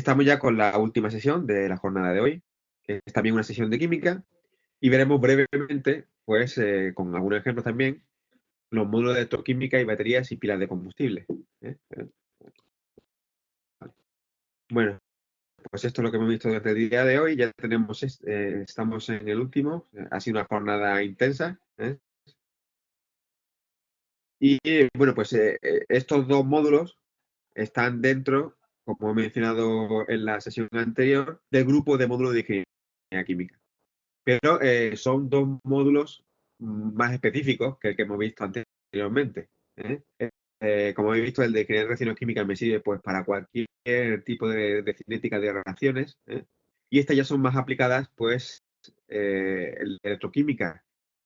estamos ya con la última sesión de la jornada de hoy, que es también una sesión de química, y veremos brevemente, pues, con algunos ejemplos también, los módulos de electroquímica y baterías y pilas de combustible. Vale. Bueno, pues esto es lo que hemos visto desde el día de hoy. Ya tenemos, estamos en el último. Ha sido una jornada intensa. Y bueno, pues estos dos módulos están dentro, como he mencionado en la sesión anterior, del grupo de módulos de ingeniería química. Pero son dos módulos más específicos que el que hemos visto anteriormente. Como habéis visto, el de ingeniería de reacciones químicas me sirve pues, para cualquier tipo de cinética de reacciones. Y estas ya son más aplicadas, pues, en electroquímica,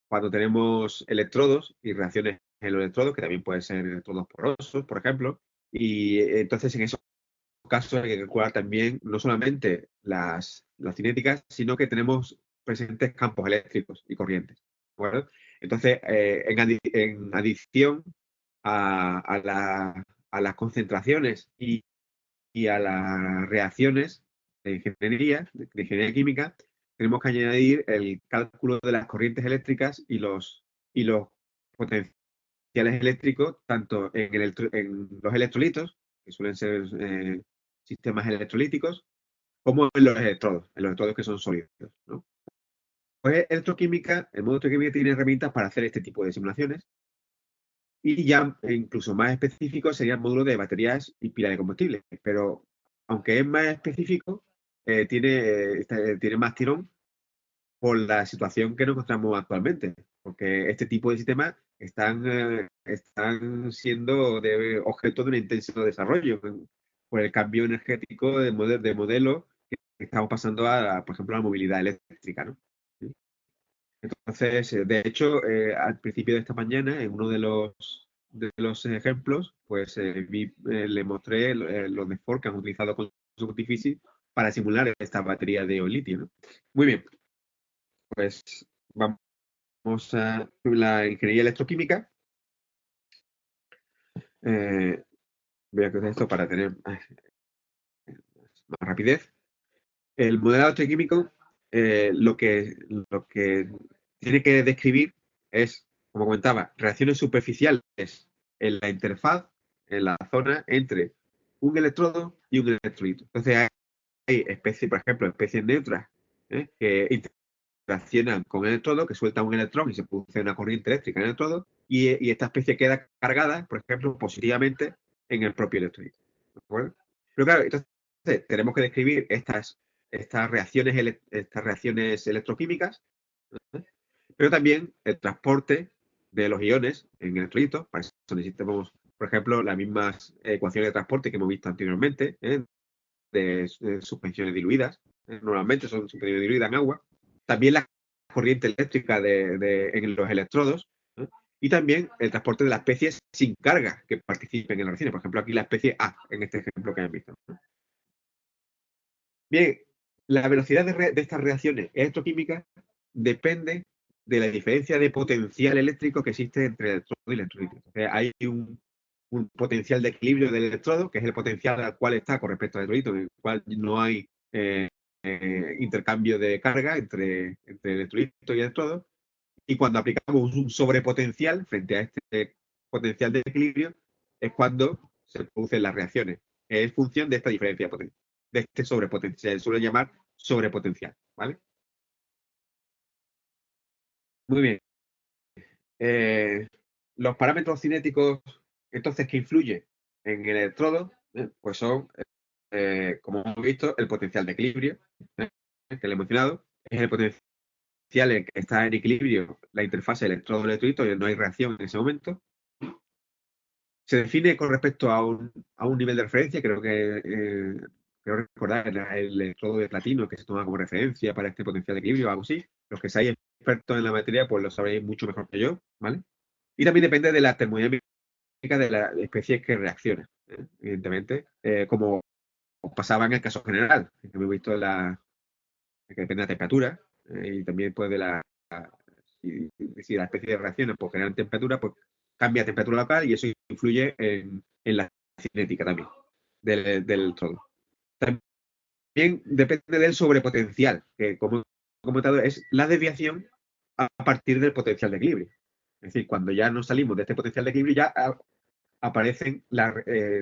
cuando tenemos electrodos y reacciones en los electrodos, que también pueden ser electrodos porosos, por ejemplo. Y entonces, en esos casos hay que calcular también no solamente las cinéticas, sino que tenemos presentes campos eléctricos y corrientes. ¿De acuerdo? Entonces, en adición a las concentraciones y a las reacciones de ingeniería química, tenemos que añadir el cálculo de las corrientes eléctricas y los potenciales eléctricos, tanto en los electrolitos, que suelen ser sistemas electrolíticos, como en los electrodos que son sólidos, ¿no? Pues electroquímica, el módulo de electroquímica tiene herramientas para hacer este tipo de simulaciones. Y ya incluso más específico sería el módulo de baterías y pila de combustible. Pero aunque es más específico, tiene más tirón por la situación que nos encontramos actualmente. Porque este tipo de sistemas están siendo objeto de un intenso desarrollo por el cambio energético de modelo que estamos pasando por ejemplo, a la movilidad eléctrica, ¿no? Entonces, de hecho, al principio de esta mañana, en uno de los ejemplos, pues le mostré los de Ford que han utilizado con su difícil para simular esta batería de litio, ¿no? Muy bien, pues vamos a la ingeniería electroquímica. Voy a coger esto para tener más rapidez. El modelado electroquímico lo que tiene que describir es, como comentaba, reacciones superficiales en la interfaz, en la zona entre un electrodo y un electrolito. Entonces hay especies, por ejemplo, especies neutras que interaccionan con el electrodo, que sueltan un electrón y se produce una corriente eléctrica en el electrodo, y esta especie queda cargada, por ejemplo, positivamente en el propio electrolito. ¿De acuerdo? Pero claro, entonces tenemos que describir estas reacciones electroquímicas, pero también el transporte de los iones en electrolitos. Para eso necesitamos, por ejemplo, las mismas ecuaciones de transporte que hemos visto anteriormente, de suspensiones diluidas. Normalmente son suspensiones diluidas en agua. También la corriente eléctrica en los electrodos. Y también el transporte de las especies sin carga que participen en la reacción. Por ejemplo, aquí la especie A, en este ejemplo que han visto. Bien, la velocidad de estas reacciones electroquímicas depende de la diferencia de potencial eléctrico que existe entre electrodo y electrolito. O sea, hay un potencial de equilibrio del electrodo, que es el potencial al cual está con respecto al electrolito, en el cual no hay intercambio de carga entre electrolito y electrodo. Y cuando aplicamos un sobrepotencial frente a este potencial de equilibrio, es cuando se producen las reacciones. Es función de esta diferencia de potencial, de este sobrepotencial. Se suele llamar sobrepotencial, ¿vale? Muy bien. Eh, los parámetros cinéticos, entonces, que influyen en el electrodo, pues son, como hemos visto, el potencial de equilibrio, que le he mencionado, es el potencial en que está en equilibrio la interfase electrodo-electrolito y no hay reacción en ese momento. Se define con respecto a un nivel de referencia, creo recordar el electrodo de platino que se toma como referencia para este potencial de equilibrio o algo así. Los que seáis expertos en la materia, pues lo sabréis mucho mejor que yo, ¿vale? Y también depende de la termodinámica de las especies que reaccionan, evidentemente, como pasaba en el caso general, que hemos visto que depende de la temperatura, y también pues si la especie de reacciones pues generan temperatura, pues cambia temperatura local y eso influye en la cinética también del electrodo. depende del sobrepotencial, que como he comentado es la desviación a partir del potencial de equilibrio. Es decir, cuando ya nos salimos de este potencial de equilibrio, ya aparecen,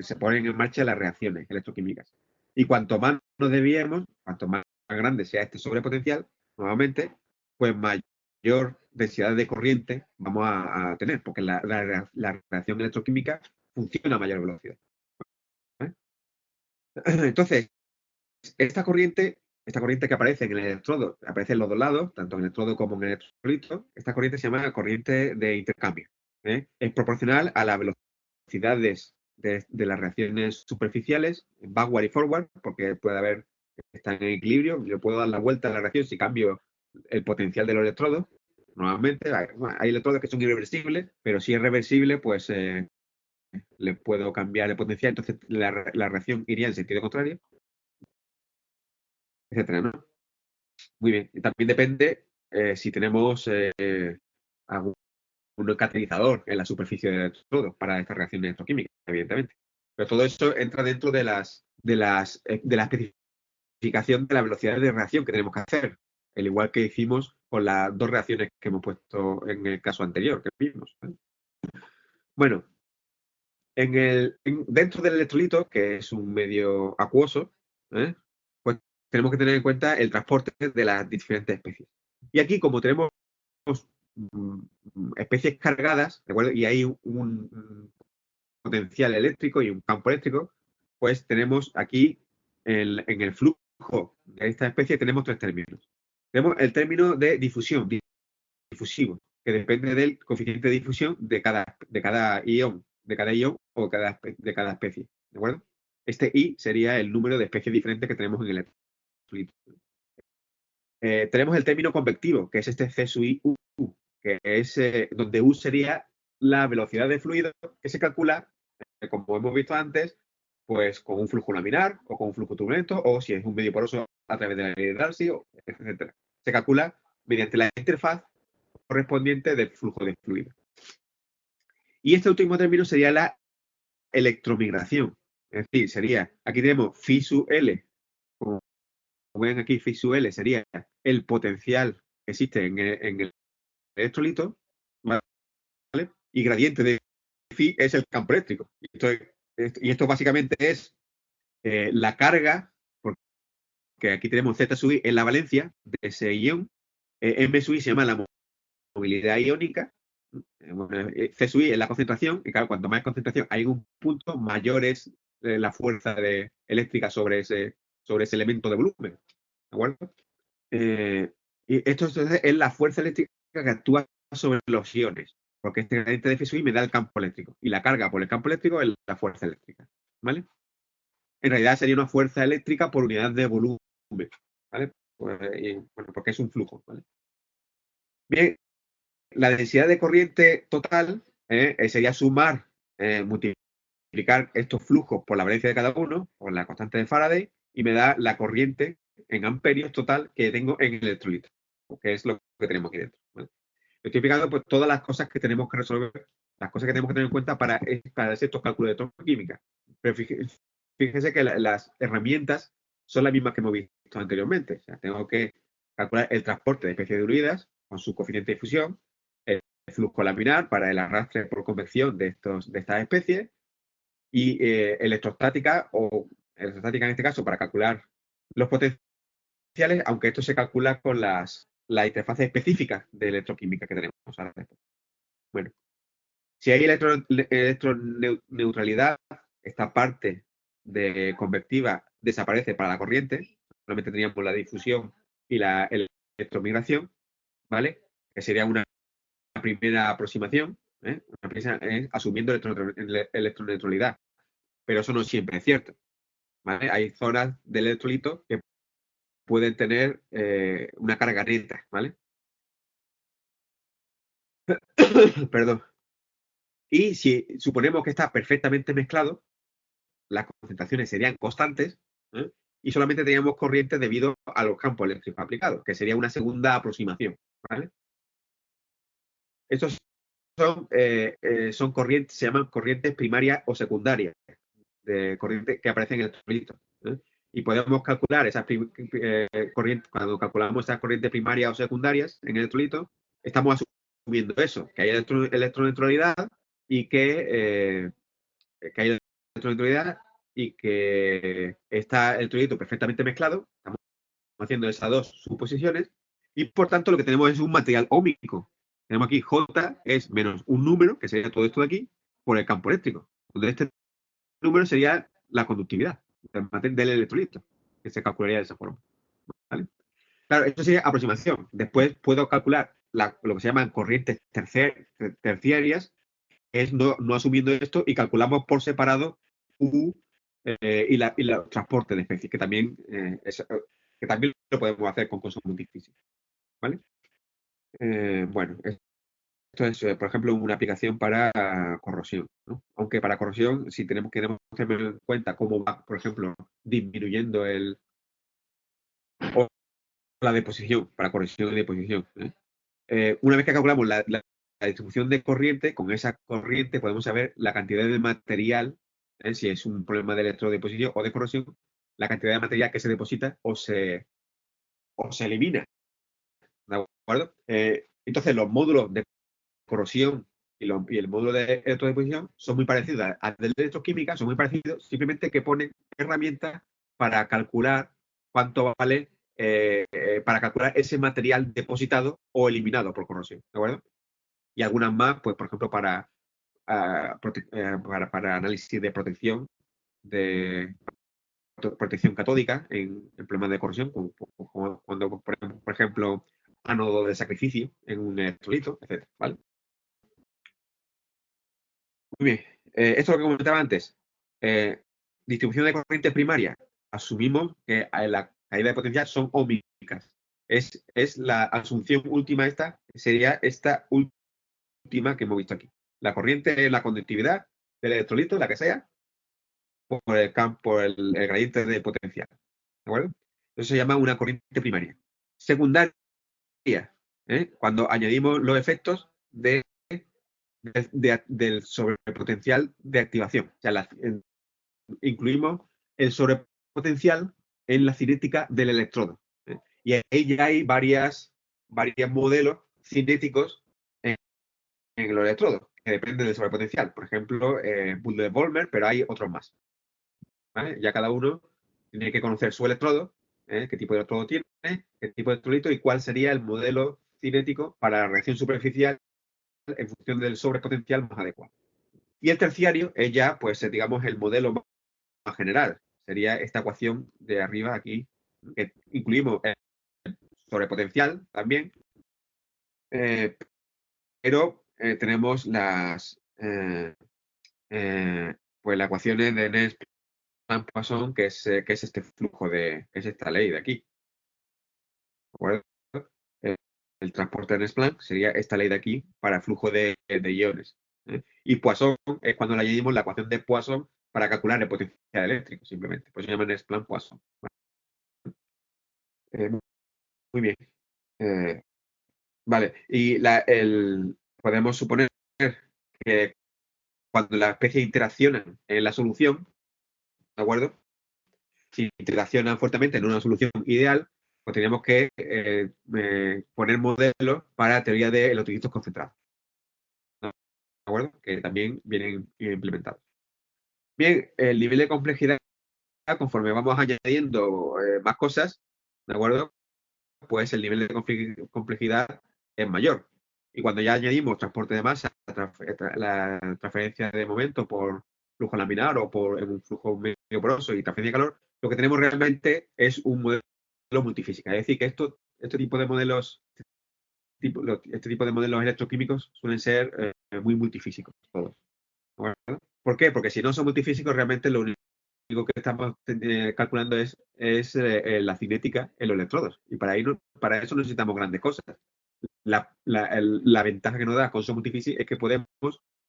se ponen en marcha las reacciones electroquímicas. Y cuanto más nos desviemos, cuanto más grande sea este sobrepotencial, nuevamente, pues mayor densidad de corriente vamos a tener, porque la reacción electroquímica funciona a mayor velocidad. ¿Vale? Entonces, esta corriente que aparece en el electrodo, aparece en los dos lados, tanto en el electrodo como en el electrolito, esta corriente se llama corriente de intercambio. Es proporcional a las velocidades de las reacciones superficiales, backward y forward, porque puede haber, están en equilibrio, yo puedo dar la vuelta a la reacción si cambio el potencial de los electrodos. Normalmente hay electrodos que son irreversibles, pero si es reversible, pues le puedo cambiar el potencial, entonces la reacción iría en sentido contrario, etcétera, ¿no? Muy bien. Y también depende si tenemos algún catalizador en la superficie del electrodo para esta reacción electroquímica, evidentemente. Pero todo eso entra dentro de la especificación de la velocidad de reacción que tenemos que hacer, al igual que hicimos con las dos reacciones que hemos puesto en el caso anterior que vimos. Bueno, dentro del electrolito, que es un medio acuoso, pues tenemos que tener en cuenta el transporte de las diferentes especies. Y aquí, como tenemos mm, especies cargadas, ¿de acuerdo? Y hay un potencial eléctrico y un campo eléctrico, pues tenemos aquí en el flujo de esta especie tenemos tres términos. Tenemos el término de difusión, difusivo, que depende del coeficiente de difusión de cada ion, o de cada especie, ¿de acuerdo? Este I sería el número de especies diferentes que tenemos en el electrolito. Tenemos el término convectivo, que es este C sub I U, que es donde U sería la velocidad de fluido que se calcula, como hemos visto antes, pues con un flujo laminar o con un flujo turbulento, o si es un medio poroso a través de la ley de Darcy, etc. Se calcula mediante la interfaz correspondiente del flujo de fluido. Y este último término sería la electromigración. Es decir, sería, aquí tenemos phi sub L, como ven aquí, phi sub L sería el potencial que existe en el electrolito, ¿vale? Y gradiente de phi es el campo eléctrico. Y esto básicamente es la carga, porque aquí tenemos Z sub I en la valencia de ese ion, M sub I se llama la movilidad iónica, bueno, C sub I es la concentración, y claro, cuanto más concentración hay en un punto, mayor es la fuerza eléctrica sobre ese elemento de volumen. ¿De acuerdo? Y esto es la fuerza eléctrica que actúa sobre los iones, porque este gradiente de F sub I me da el campo eléctrico, y la carga por el campo eléctrico es la fuerza eléctrica. ¿Vale? En realidad sería una fuerza eléctrica por unidad de volumen. ¿Vale? Pues, bueno, porque es un flujo. ¿Vale? Bien, la densidad de corriente total sería sumar, multiplicar estos flujos por la valencia de cada uno, por la constante de Faraday, y me da la corriente en amperios total que tengo en el electrolito, que es lo que tenemos aquí dentro. ¿Vale? Estoy explicando pues, todas las cosas que tenemos que resolver, las cosas que tenemos que tener en cuenta para hacer estos cálculos de electroquímica. Pero fíjense que las herramientas son las mismas que hemos visto anteriormente. O sea, tengo que calcular el transporte de especies diluidas con su coeficiente de difusión, el flujo laminar para el arrastre por convección de estas especies, y electrostática en este caso para calcular los potenciales, aunque esto se calcula con las interfaces específicas de electroquímica que tenemos ahora. Bueno, si hay electroneutralidad, esta parte de convectiva desaparece para la corriente, solamente teníamos la difusión y la electromigración, ¿vale? Que sería una primera aproximación, asumiendo electroneutralidad, pero eso no siempre es cierto. ¿Vale? Hay zonas del electrolito que pueden tener una carga neta, ¿vale? Perdón. Y si suponemos que está perfectamente mezclado, las concentraciones serían constantes, ¿eh? Y solamente teníamos corriente debido a los campos eléctricos aplicados, que sería una segunda aproximación, ¿vale? Estos son corrientes, se llaman corrientes primarias o secundarias, de corriente que aparecen en el electrolito, ¿eh? Y podemos calcular esas corrientes, cuando calculamos esas corrientes primarias o secundarias en el electrolito, estamos asumiendo eso, que hay electroneutralidad y que hay electroneutralidad y que está el electrolito perfectamente mezclado. Estamos haciendo esas dos suposiciones y por tanto lo que tenemos es un material óhmico. Tenemos aquí J es menos un número, que sería todo esto de aquí, por el campo eléctrico. Donde este número sería la conductividad del electrolito, que se calcularía de esa forma. ¿Vale? Claro, esto sería aproximación. Después puedo calcular lo que se llaman corrientes terciarias, es no asumiendo esto y calculamos por separado U y la transporte de especies, que también lo podemos hacer con cosas muy difíciles. ¿Vale? Bueno, esto es, por ejemplo, una aplicación para corrosión, ¿no? Aunque para corrosión, si queremos tener en cuenta cómo va, por ejemplo, disminuyendo o la deposición, para corrosión y deposición. Una vez que calculamos la distribución de corriente, con esa corriente podemos saber la cantidad de material, si es un problema de electrodeposición o de corrosión, la cantidad de material que se deposita o se elimina. ¿De acuerdo? Entonces, los módulos de corrosión y el módulo de electrodeposición son muy parecidos al de electroquímica, son muy parecidos, simplemente que ponen herramientas para calcular cuánto vale, para calcular ese material depositado o eliminado por corrosión, ¿de acuerdo? Y algunas más, pues por ejemplo, para análisis de protección, de protección catódica en problemas de corrosión, cuando, por ejemplo, ánodo de sacrificio en un electrolito, etc. ¿Vale? Muy bien. Esto es lo que comentaba antes. Distribución de corriente primaria. Asumimos que la caída de potencial son ohmicas. Es la asunción última sería esta última que hemos visto aquí. La corriente es la conductividad del electrolito, la que sea, por el campo, el gradiente de potencial. ¿De acuerdo? Eso se llama una corriente primaria. Secundaria, cuando añadimos los efectos del sobrepotencial de activación. O sea, incluimos el sobrepotencial en la cinética del electrodo. Y ahí ya hay varios modelos cinéticos en los electrodos, que dependen del sobrepotencial. Por ejemplo, Bundesvolmer, pero hay otros más. ¿Vale? Ya cada uno tiene que conocer su electrodo, qué tipo de electrodo tiene, qué tipo de electrolito y cuál sería el modelo cinético para la reacción superficial en función del sobrepotencial más adecuado. Y el terciario es ya, pues, digamos, el modelo más general. Sería esta ecuación de arriba aquí, que incluimos el sobrepotencial también, pero tenemos pues las ecuaciones de Nernst-Poisson, que es este flujo que es esta ley de aquí. ¿De acuerdo? El transporte de Nernst-Planck sería esta ley de aquí para flujo de iones. Y Poisson es cuando le añadimos la ecuación de Poisson para calcular el potencial eléctrico, simplemente. Pues se llama Nernst-Planck-Poisson. Muy bien. Eh, vale. Y podemos suponer que cuando las especies interaccionan en la solución, ¿de acuerdo? Si interaccionan fuertemente en una solución ideal, pues tenemos que poner modelos para la teoría de electrolitos concentrados. ¿De acuerdo? Que también vienen implementados. Bien, el nivel de complejidad, conforme vamos añadiendo más cosas, ¿de acuerdo? Pues el nivel de complejidad es mayor. Y cuando ya añadimos transporte de masa, la transferencia de momento por flujo laminar o en un flujo medio poroso y transferencia de calor, lo que tenemos realmente es un modelo multifísica. Es decir, que este tipo de modelos, este tipo de modelos electroquímicos suelen ser muy multifísicos todos. ¿De acuerdo? ¿Por qué? Porque si no son multifísicos, realmente lo único que estamos calculando es la cinética en los electrodos. Y para eso no necesitamos grandes cosas. La ventaja que nos da con multifísico es que podemos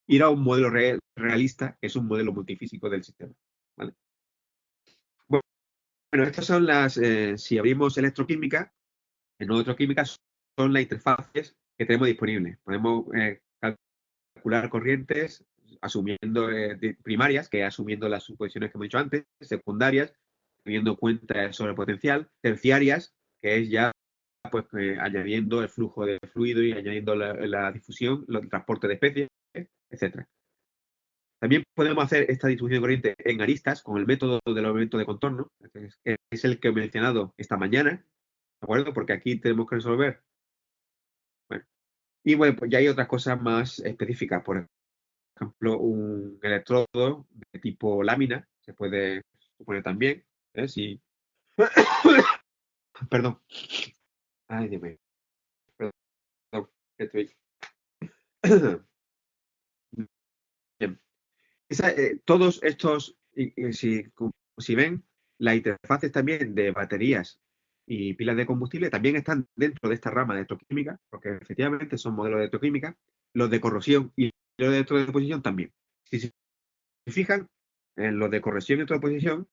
ir a un modelo realista, que es un modelo multifísico del sistema. ¿Vale? Bueno, estas son si abrimos electroquímica, en electroquímica son las interfaces que tenemos disponibles. Podemos calcular corrientes asumiendo primarias, que asumiendo las suposiciones que hemos dicho antes, secundarias, teniendo en cuenta el sobrepotencial, terciarias, que es ya pues añadiendo el flujo de fluido y añadiendo la difusión, el transporte de especies, etcétera. También podemos hacer esta distribución de corriente en aristas con el método del aumento de contorno, que es el que he mencionado esta mañana, ¿de acuerdo? Porque aquí tenemos que resolver. Bueno, y bueno, pues ya hay otras cosas más específicas. Por ejemplo, un electrodo de tipo lámina se puede suponer también. Si... Perdón. Ay, Dios mío. Perdón. Estoy... Bien. Todos estos, si ven, las interfaces también de baterías y pilas de combustible también están dentro de esta rama de electroquímica, porque efectivamente son modelos de electroquímica, los de corrosión y los de electrodeposición también. Si se fijan, en los de corrosión y electrodeposición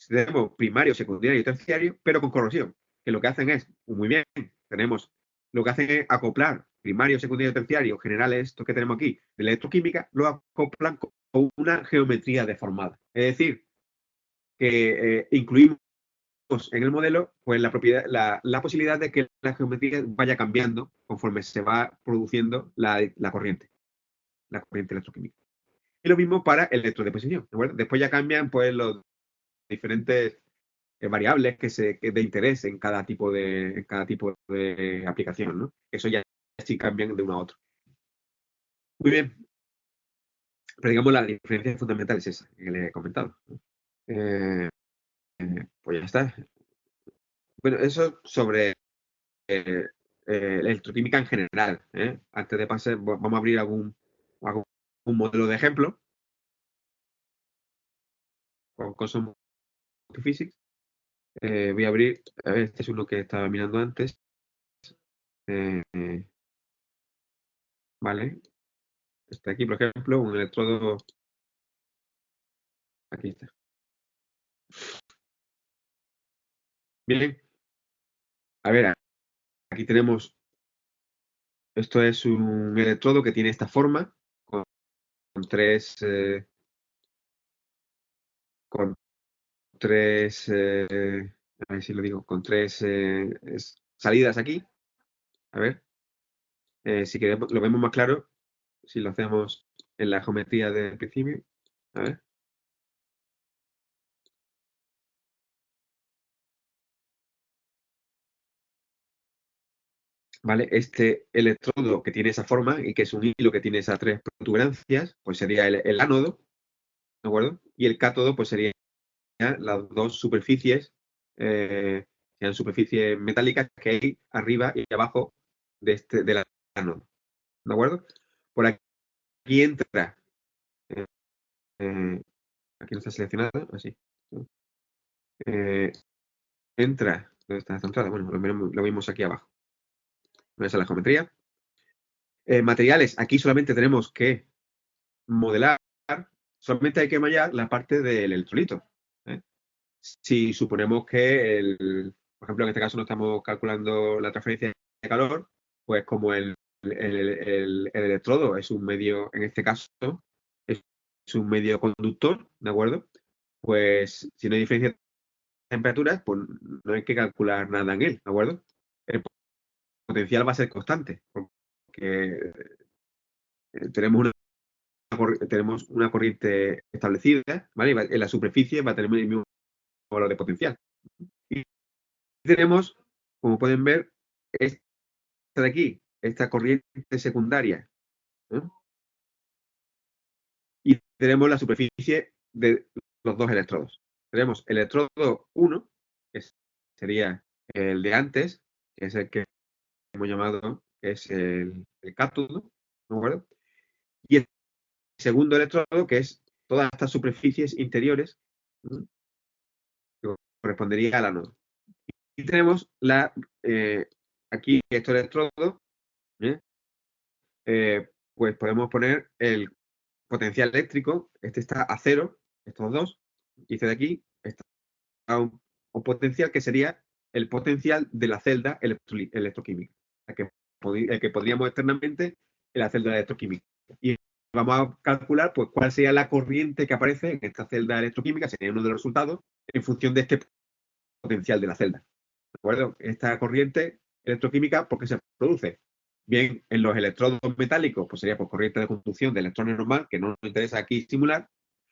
tenemos primario, secundario y terciario, pero con corrosión, que lo que hacen es, muy bien, tenemos, lo que hacen es acoplar primario, secundario y terciario, generales, esto que tenemos aquí, de electroquímica, lo acoplan con una geometría deformada. Es decir, que incluimos en el modelo pues la posibilidad de que la geometría vaya cambiando conforme se va produciendo la corriente electroquímica. Y lo mismo para electrodeposición. Después ya cambian pues los diferentes variables de interés en cada tipo de aplicación, ¿no? Eso ya sí cambian de uno a otro. Muy bien. Pero digamos la diferencia fundamental es esa que le he comentado, ¿no? Pues ya está. Bueno, eso sobre electroquímica en general. Antes de pasar, vamos a abrir algún modelo de ejemplo con Cosmos Physics. Voy a abrir, a ver, este es uno que estaba mirando antes. Eh, vale. Está aquí, por ejemplo, un electrodo. Aquí está. Bien. A ver, aquí tenemos. Esto es un electrodo que tiene esta forma, con tres. Con tres. A ver si lo digo. Con tres salidas aquí. A ver. Si queremos, lo vemos más claro si lo hacemos en la geometría del principio. A ver. ¿Vale? Este electrodo que tiene esa forma y que es un hilo que tiene esas tres protuberancias, pues sería el ánodo, ¿de acuerdo? Y el cátodo, pues serían las dos superficies, serían superficies metálicas que hay arriba y abajo del ánodo, ¿de acuerdo? Por aquí entra, eh, aquí no está seleccionado, así. Entra, ¿dónde está esta entrada? Bueno, lo vemos aquí abajo. Esa es la geometría. Materiales, aquí solamente tenemos que modelar, solamente hay que mallar la parte del electrolito. ¿eh? Si suponemos que, por ejemplo, en este caso no estamos calculando la transferencia de calor, pues como el electrodo es un medio, en este caso, es un medio conductor, ¿de acuerdo? Pues si no hay diferencia de temperaturas, pues no hay que calcular nada en él, ¿de acuerdo? El potencial va a ser constante, porque tenemos una corriente establecida, ¿vale? En la superficie va a tener el mismo valor de potencial. Y tenemos, como pueden ver, esta de aquí, esta corriente secundaria, ¿no? Y tenemos la superficie de los dos electrodos. Tenemos el electrodo 1, que sería el de antes, que es el que hemos llamado, que es el cátodo, ¿de acuerdo? Y el segundo electrodo, que es todas estas superficies interiores, ¿no? Que correspondería al ánodo. Y tenemos aquí estos electrodos, ¿eh? Pues podemos poner el potencial eléctrico, este está a cero, estos dos, y este de aquí está a un potencial que sería el potencial de la celda electroquímica, el que podríamos externamente en la celda electroquímica. Y vamos a calcular pues, cuál sería la corriente que aparece en esta celda electroquímica, sería uno de los resultados, en función de este potencial de la celda. ¿De acuerdo? Esta corriente electroquímica, ¿por qué se produce? Bien, en los electrodos metálicos, pues sería por corriente de conducción de electrones normal, que no nos interesa aquí simular,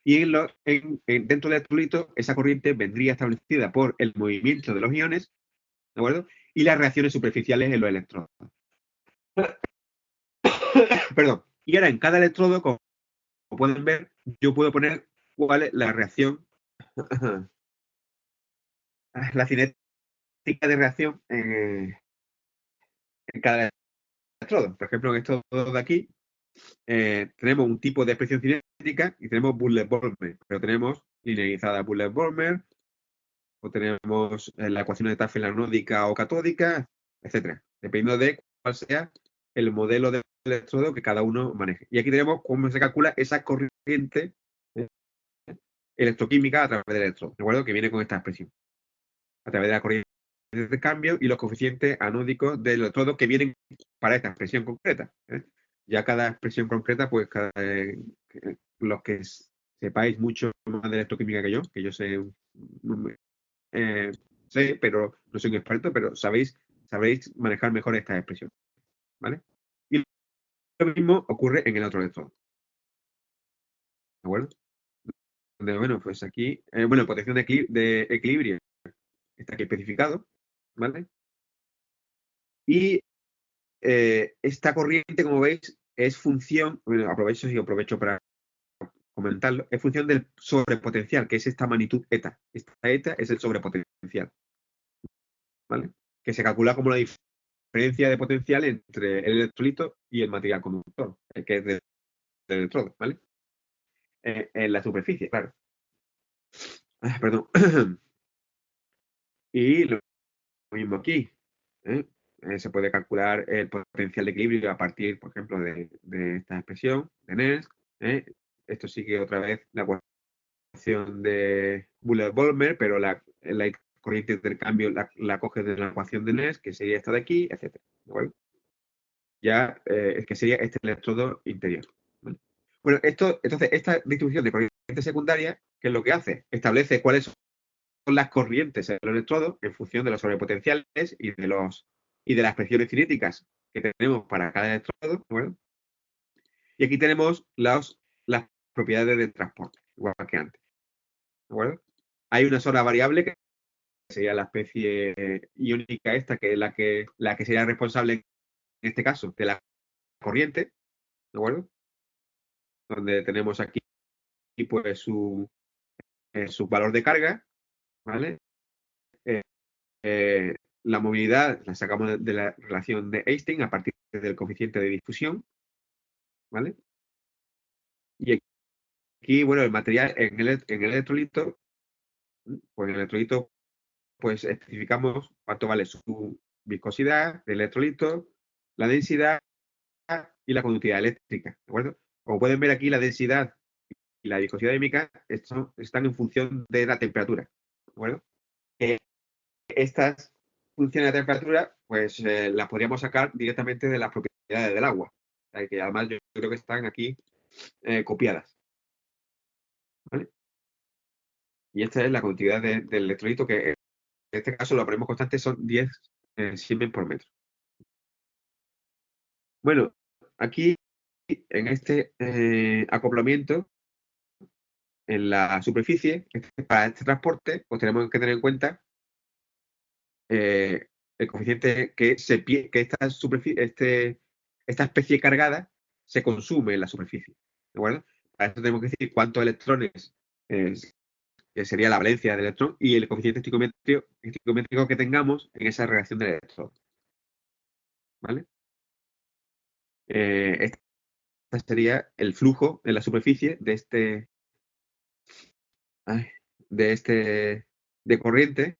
y dentro del electrolito, esa corriente vendría establecida por el movimiento de los iones, ¿de acuerdo? Y las reacciones superficiales en los electrodos. Perdón. Y ahora en cada electrodo, como pueden ver, yo puedo poner cuál es la reacción, la cinética de reacción en cada electrodo. Por ejemplo, en estos dos de aquí, tenemos un tipo de expresión cinética y tenemos Bullet-Bolmer, pero tenemos linearizada Bullet-Bolmer, o tenemos la ecuación de Tafel anódica o catódica, etcétera, dependiendo de cuál sea el modelo de electrodo que cada uno maneje. Y aquí tenemos cómo se calcula esa corriente electroquímica a través del electrodo, ¿de acuerdo? Que viene con esta expresión, a través de la corriente de cambio y los coeficientes anódicos del electrodo que vienen para esta expresión concreta. Ya cada expresión concreta, pues los que sepáis mucho más de electroquímica que yo sé, pero no soy un experto, pero sabréis manejar mejor esta expresión, ¿vale? Y lo mismo ocurre en el otro electrodo, ¿de acuerdo? Bueno, pues aquí, bueno, potencial de equilibrio está aquí especificado, ¿vale? Y esta corriente, como veis, es función, bueno, aprovecho para comentarlo, es función del sobrepotencial, que es esta magnitud eta. Esta eta es el sobrepotencial, ¿vale? Que se calcula como la diferencia de potencial entre el electrolito y el material conductor, que es del electrodo, ¿vale? En la superficie, claro. Perdón. Y lo mismo aquí. ¿eh? Se puede calcular el potencial de equilibrio a partir, por ejemplo, de esta expresión de Nernst. Esto sigue otra vez la ecuación de Buller-Bolmer, pero la corriente de intercambio la coge de la ecuación de Nernst, que sería esta de aquí, etc. Ya es que sería este electrodo interior. ¿Vale? Bueno, entonces, esta distribución de corriente secundaria, ¿qué es lo que hace? Establece cuáles son las corrientes en los electrodos en función de los sobrepotenciales y de las presiones cinéticas que tenemos para cada electrodo, ¿de acuerdo? Y aquí tenemos las propiedades del transporte, igual que antes, ¿de acuerdo? Hay una sola variable que sería la especie iónica esta, que es la que sería responsable en este caso de la corriente, ¿de acuerdo? Donde tenemos aquí pues su valor de carga, ¿vale? La movilidad la sacamos de la relación de Einstein a partir del coeficiente de difusión, ¿vale? Y aquí, bueno, el material en el electrolito, pues en el electrolito, pues especificamos cuánto vale su viscosidad del electrolito, la densidad y la conductividad eléctrica, ¿de acuerdo? Como pueden ver aquí, la densidad y la viscosidad térmica están en función de la temperatura, ¿de acuerdo? Estas funciones de temperatura, pues las podríamos sacar directamente de las propiedades del agua, que además yo creo que están aquí copiadas, ¿vale? Y esta es la conductividad del electrolito, que en este caso lo ponemos constante, son 10 Siemens por metro. Bueno, aquí en este acoplamiento en la superficie, para este transporte, pues tenemos que tener en cuenta el coeficiente que esta especie cargada se consume en la superficie, ¿de acuerdo? Para eso tenemos que decir cuántos electrones, que sería la valencia del electrón, y el coeficiente esticométrico que tengamos en esa reacción del electrón, ¿vale? Este sería el flujo en la superficie de de corriente,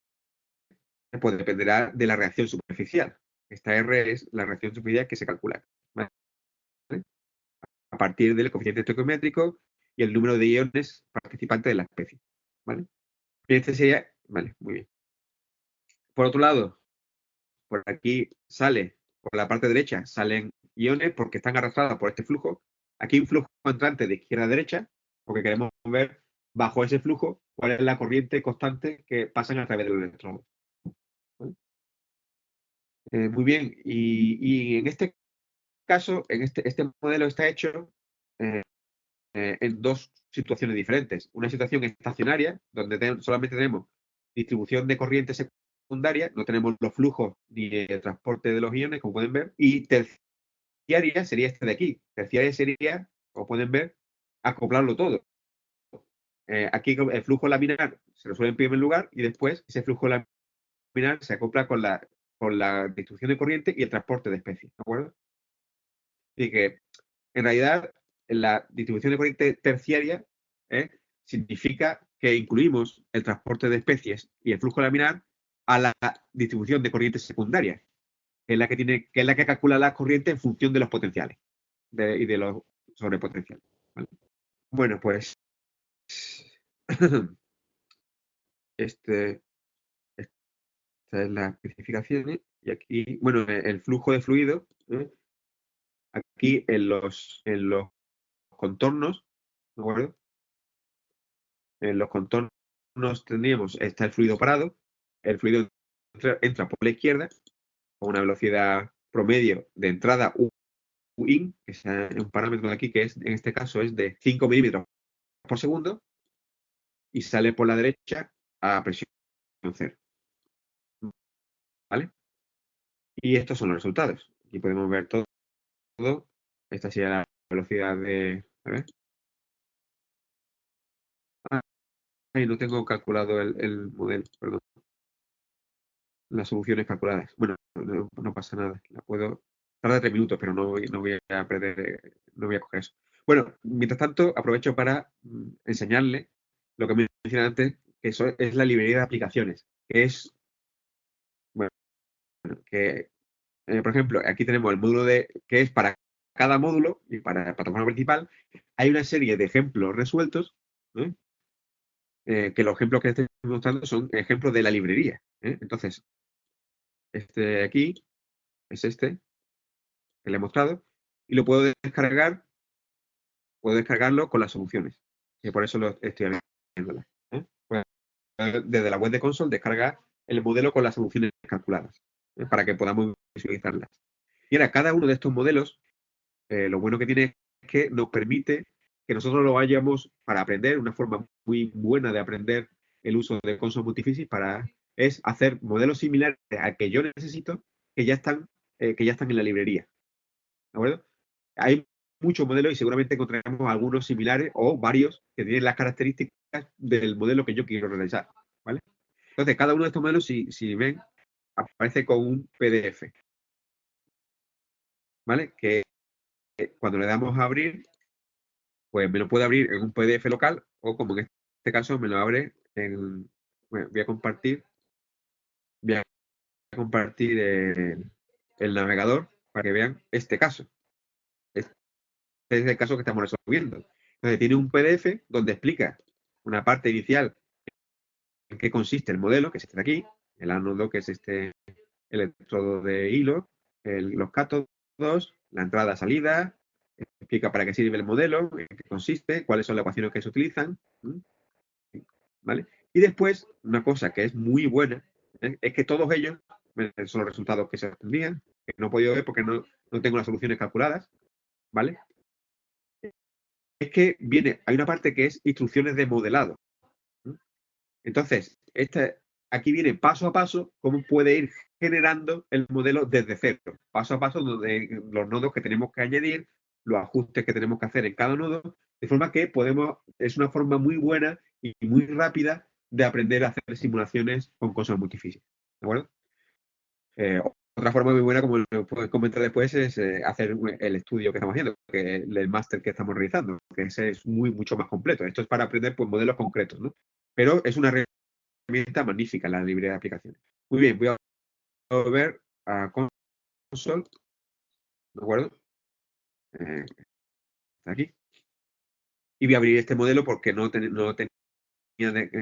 pues dependerá de la reacción superficial. Esta R es la reacción superficial que se calcula, ¿vale? A partir del coeficiente estequiométrico y el número de iones participantes de la especie, ¿vale? Y este sería, vale, muy bien. Por otro lado, por aquí por la parte derecha, salen iones porque están arrastrados por este flujo. aquí hay un flujo entrante de izquierda a derecha, porque queremos ver bajo ese flujo cuál es la corriente constante que pasan a través de los electrodos. ¿Vale? Muy bien, y en este caso, este modelo está hecho eh, en dos situaciones diferentes. Una situación estacionaria, donde solamente tenemos distribución de corriente secundaria, no tenemos los flujos ni el transporte de los iones, como pueden ver, y terciaria sería este de aquí. Terciaria sería, como pueden ver, acoplarlo todo. Aquí el flujo laminar se resuelve en primer lugar y después ese flujo laminar se acopla con la distribución de corriente y el transporte de especies, ¿de acuerdo? Así que, en realidad, la distribución de corriente terciaria ¿eh? significa que incluimos el transporte de especies y el flujo laminar a la distribución de corriente secundaria, que es la que calcula la corriente en función de los potenciales y de los sobrepotenciales. ¿Vale? Bueno, pues este, esta es la especificación y aquí, bueno, el flujo de fluido, aquí en los contornos, ¿de acuerdo? En los contornos tendríamos, está el fluido parado, el fluido entra por la izquierda con una velocidad promedio de entrada UIN, que es un parámetro de aquí que es, en este caso es de 5 milímetros por segundo, y sale por la derecha a presión cero. ¿Vale? Y estos son los resultados. Aquí podemos ver todo. Esta sería la velocidad de... A ver. Ahí no tengo calculado el modelo, perdón. Las soluciones calculadas. Bueno, no pasa nada. La puedo. Tarda 3 minutos, pero no voy a perder, no voy a coger eso. Bueno, mientras tanto, aprovecho para enseñarle lo que me mencioné antes, que eso es la librería de aplicaciones, que es, bueno, que, por ejemplo, aquí tenemos el módulo que es para cada módulo y para la plataforma principal, hay una serie de ejemplos resueltos, ¿eh? Que los ejemplos que estoy mostrando son ejemplos de la librería. Entonces, este de aquí es este que le he mostrado y lo puedo descargarlo con las soluciones. Y por eso lo estoy abriendo. Pues, desde la web de console descargar el modelo con las soluciones calculadas para que podamos visualizarlas. Y ahora, cada uno de estos modelos, lo bueno que tiene es que nos permite que nosotros lo vayamos para aprender, una forma muy buena de aprender el uso de console multiphysics es hacer modelos similares al que yo necesito que ya están en la librería. ¿De acuerdo? Hay muchos modelos y seguramente encontraremos algunos similares o varios que tienen las características del modelo que yo quiero realizar. ¿Vale? Entonces, cada uno de estos modelos, si ven, aparece con un PDF. ¿Vale? Que cuando le damos a abrir, pues me lo puede abrir en un PDF local o como en este caso me lo abre en... Bueno, voy a compartir el navegador para que vean este caso. Este es el caso que estamos resolviendo. Entonces tiene un PDF donde explica una parte inicial en qué consiste el modelo, que es este de aquí, el ánodo, que es este electrodo de hilo, los cátodos, la entrada-salida, explica para qué sirve el modelo, en qué consiste, cuáles son las ecuaciones que se utilizan, ¿vale? Y después, una cosa que es muy buena, es que todos ellos son los resultados que se obtendrían, que no he podido ver porque no tengo las soluciones calculadas, ¿vale? Es que hay una parte que es instrucciones de modelado. Entonces, aquí viene paso a paso cómo puede ir generando el modelo desde cero. Paso a paso donde los nodos que tenemos que añadir, los ajustes que tenemos que hacer en cada nodo, de forma que es una forma muy buena y muy rápida de aprender a hacer simulaciones con cosas multifísicas. ¿De acuerdo? Otra forma muy buena, como lo puedo comentar después, es hacer el estudio que estamos haciendo, que el máster que estamos realizando, que ese es mucho más completo. Esto es para aprender pues, modelos concretos, ¿no? Pero es una herramienta magnífica la librería de aplicaciones. Muy bien, voy a volver a console, ¿de acuerdo? Está aquí. Y voy a abrir este modelo porque no lo tenía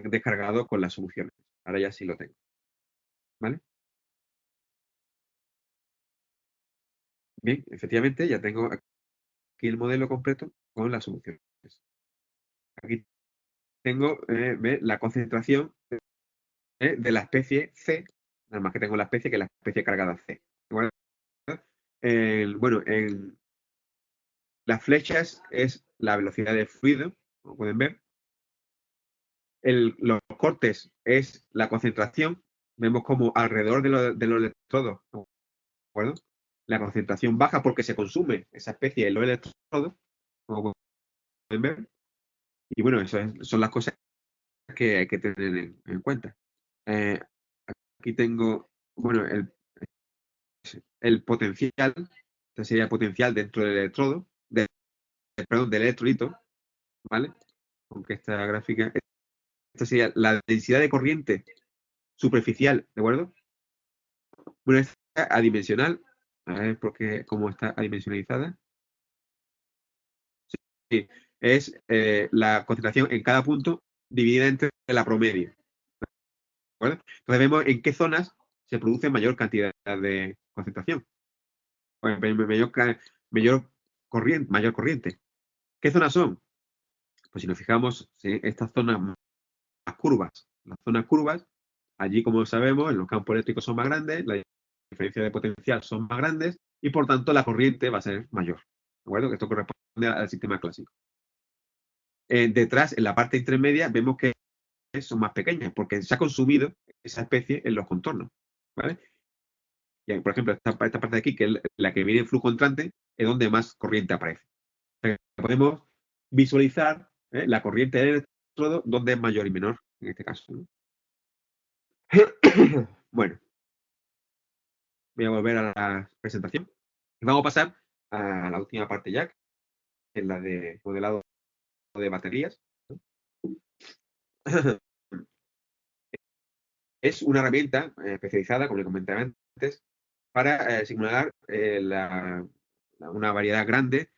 descargado con las soluciones. Ahora ya sí lo tengo. ¿Vale? Bien, efectivamente, ya tengo aquí el modelo completo con las soluciones. Aquí tengo la concentración de la especie C, nada más que tengo la especie que es la especie cargada C. ¿De acuerdo? Bueno, en las flechas es la velocidad del fluido, como pueden ver. Los cortes es la concentración. Vemos como alrededor de los electrodos, ¿de acuerdo? La concentración baja porque se consume esa especie de los electrodos, como pueden ver. Y bueno, son las cosas que hay que tener en cuenta. Eh, Aquí tengo, bueno, el potencial, este sería el potencial dentro del electrodo, perdón, del electrolito, ¿vale? Aunque esta gráfica, esta sería la densidad de corriente superficial, ¿de acuerdo? Bueno, esta adimensional, a ver por qué, cómo está adimensionalizada. Sí, es la concentración en cada punto dividida entre la promedio, ¿de acuerdo? Entonces vemos en qué zonas se produce mayor cantidad de concentración. Bueno, mayor corriente. ¿Qué zonas son? Pues si nos fijamos, ¿sí? Estas zonas más curvas. Las zonas curvas, allí como sabemos, en los campos eléctricos son más grandes, la diferencia de potencial son más grandes y por tanto la corriente va a ser mayor. ¿De acuerdo? Esto corresponde al sistema clásico. Detrás, en la parte intermedia, vemos que son más pequeñas porque se ha consumido esa especie en los contornos. ¿Vale? Y, por ejemplo, esta parte de aquí, que es la que viene en flujo entrante, es donde más corriente aparece. Podemos visualizar la corriente del electrodo donde es mayor y menor, en este caso, ¿no? Bueno, voy a volver a la presentación. Y vamos a pasar a la última parte ya, que es la de modelado de baterías. Es una herramienta especializada, como le comentaba antes, para simular una variedad grande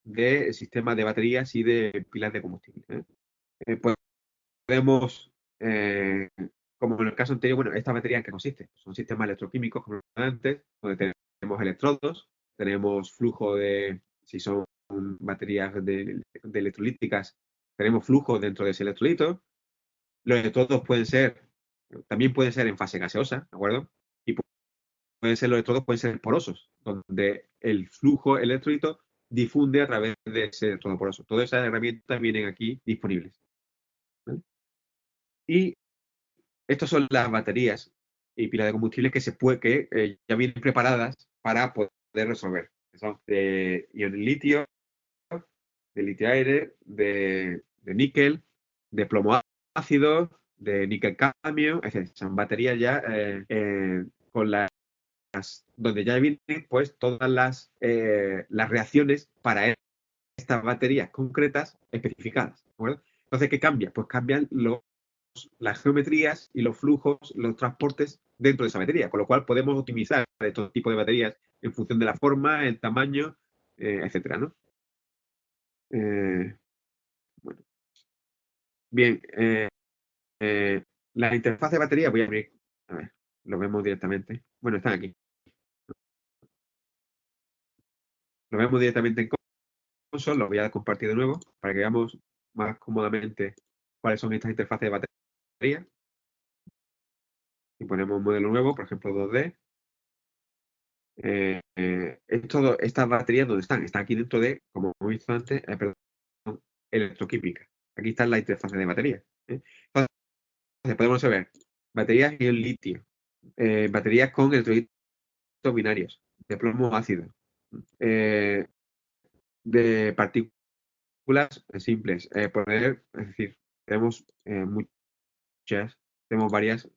de sistemas de baterías y de pilas de combustible. Pues podemos, como en el caso anterior, bueno, ¿esta batería en qué consiste? Son sistemas electroquímicos, como antes, donde tenemos electrodos, tenemos flujo si son baterías de electrolíticas, tenemos flujo dentro de ese electrolito. Los electrodos también pueden ser en fase gaseosa, ¿de acuerdo? Y los electrodos pueden ser porosos, donde el flujo electrolito difunde a través de ese electrodo poroso. Todas esas herramientas vienen aquí disponibles, ¿vale? Y estas son las baterías y pilas de combustible que ya vienen preparadas para poder resolver. Son de ion litio, de litio-aire, de níquel, de plomo ácido, de níquel cadmio, es decir, son baterías ya con donde ya vienen pues todas las reacciones para estas baterías concretas especificadas, ¿de acuerdo? Entonces, ¿qué cambia? Pues cambian las geometrías y los flujos, los transportes dentro de esa batería, con lo cual podemos optimizar estos tipos de baterías en función de la forma, el tamaño, etcétera, ¿no? Bueno, bien, la interfaz de batería, voy a abrir, a ver, lo vemos directamente. Bueno, están aquí. Lo vemos directamente en console, lo voy a compartir de nuevo para que veamos más cómodamente cuáles son estas interfaces de batería. Y ponemos un modelo nuevo, por ejemplo 2D. Estas baterías, ¿dónde están? Están aquí dentro de, como hemos visto antes, perdón, electroquímica. Aquí está la interfaz de batería. Entonces, podemos ver baterías y el litio, baterías con electrolitos binarios, de plomo ácido, eh, de partículas simples. Es decir, tenemos tenemos varias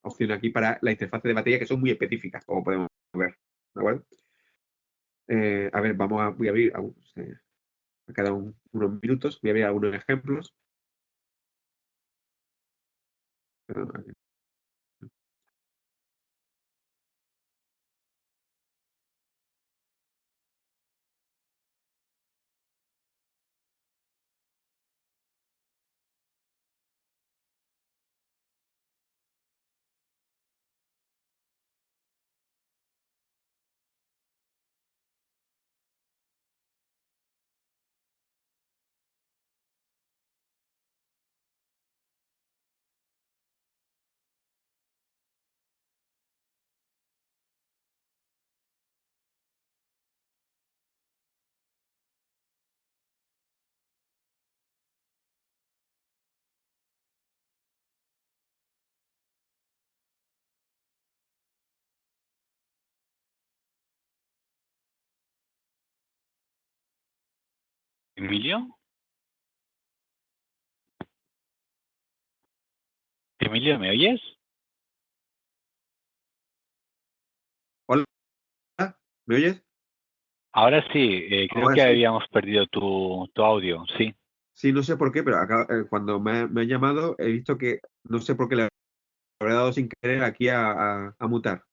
opciones aquí para la interfaz de batería que son muy específicas, como podemos ver. ¿De acuerdo? A ver, voy a abrir a cada unos minutos, voy a abrir algunos ejemplos. Perdón, ¿Emilio? ¿Emilio, me oyes? Hola, ¿me oyes? Ahora sí, creo Ahora que sí. habíamos perdido tu audio, sí. Sí, no sé por qué, pero cuando me han llamado he visto que no sé por qué le habré dado sin querer aquí a mutar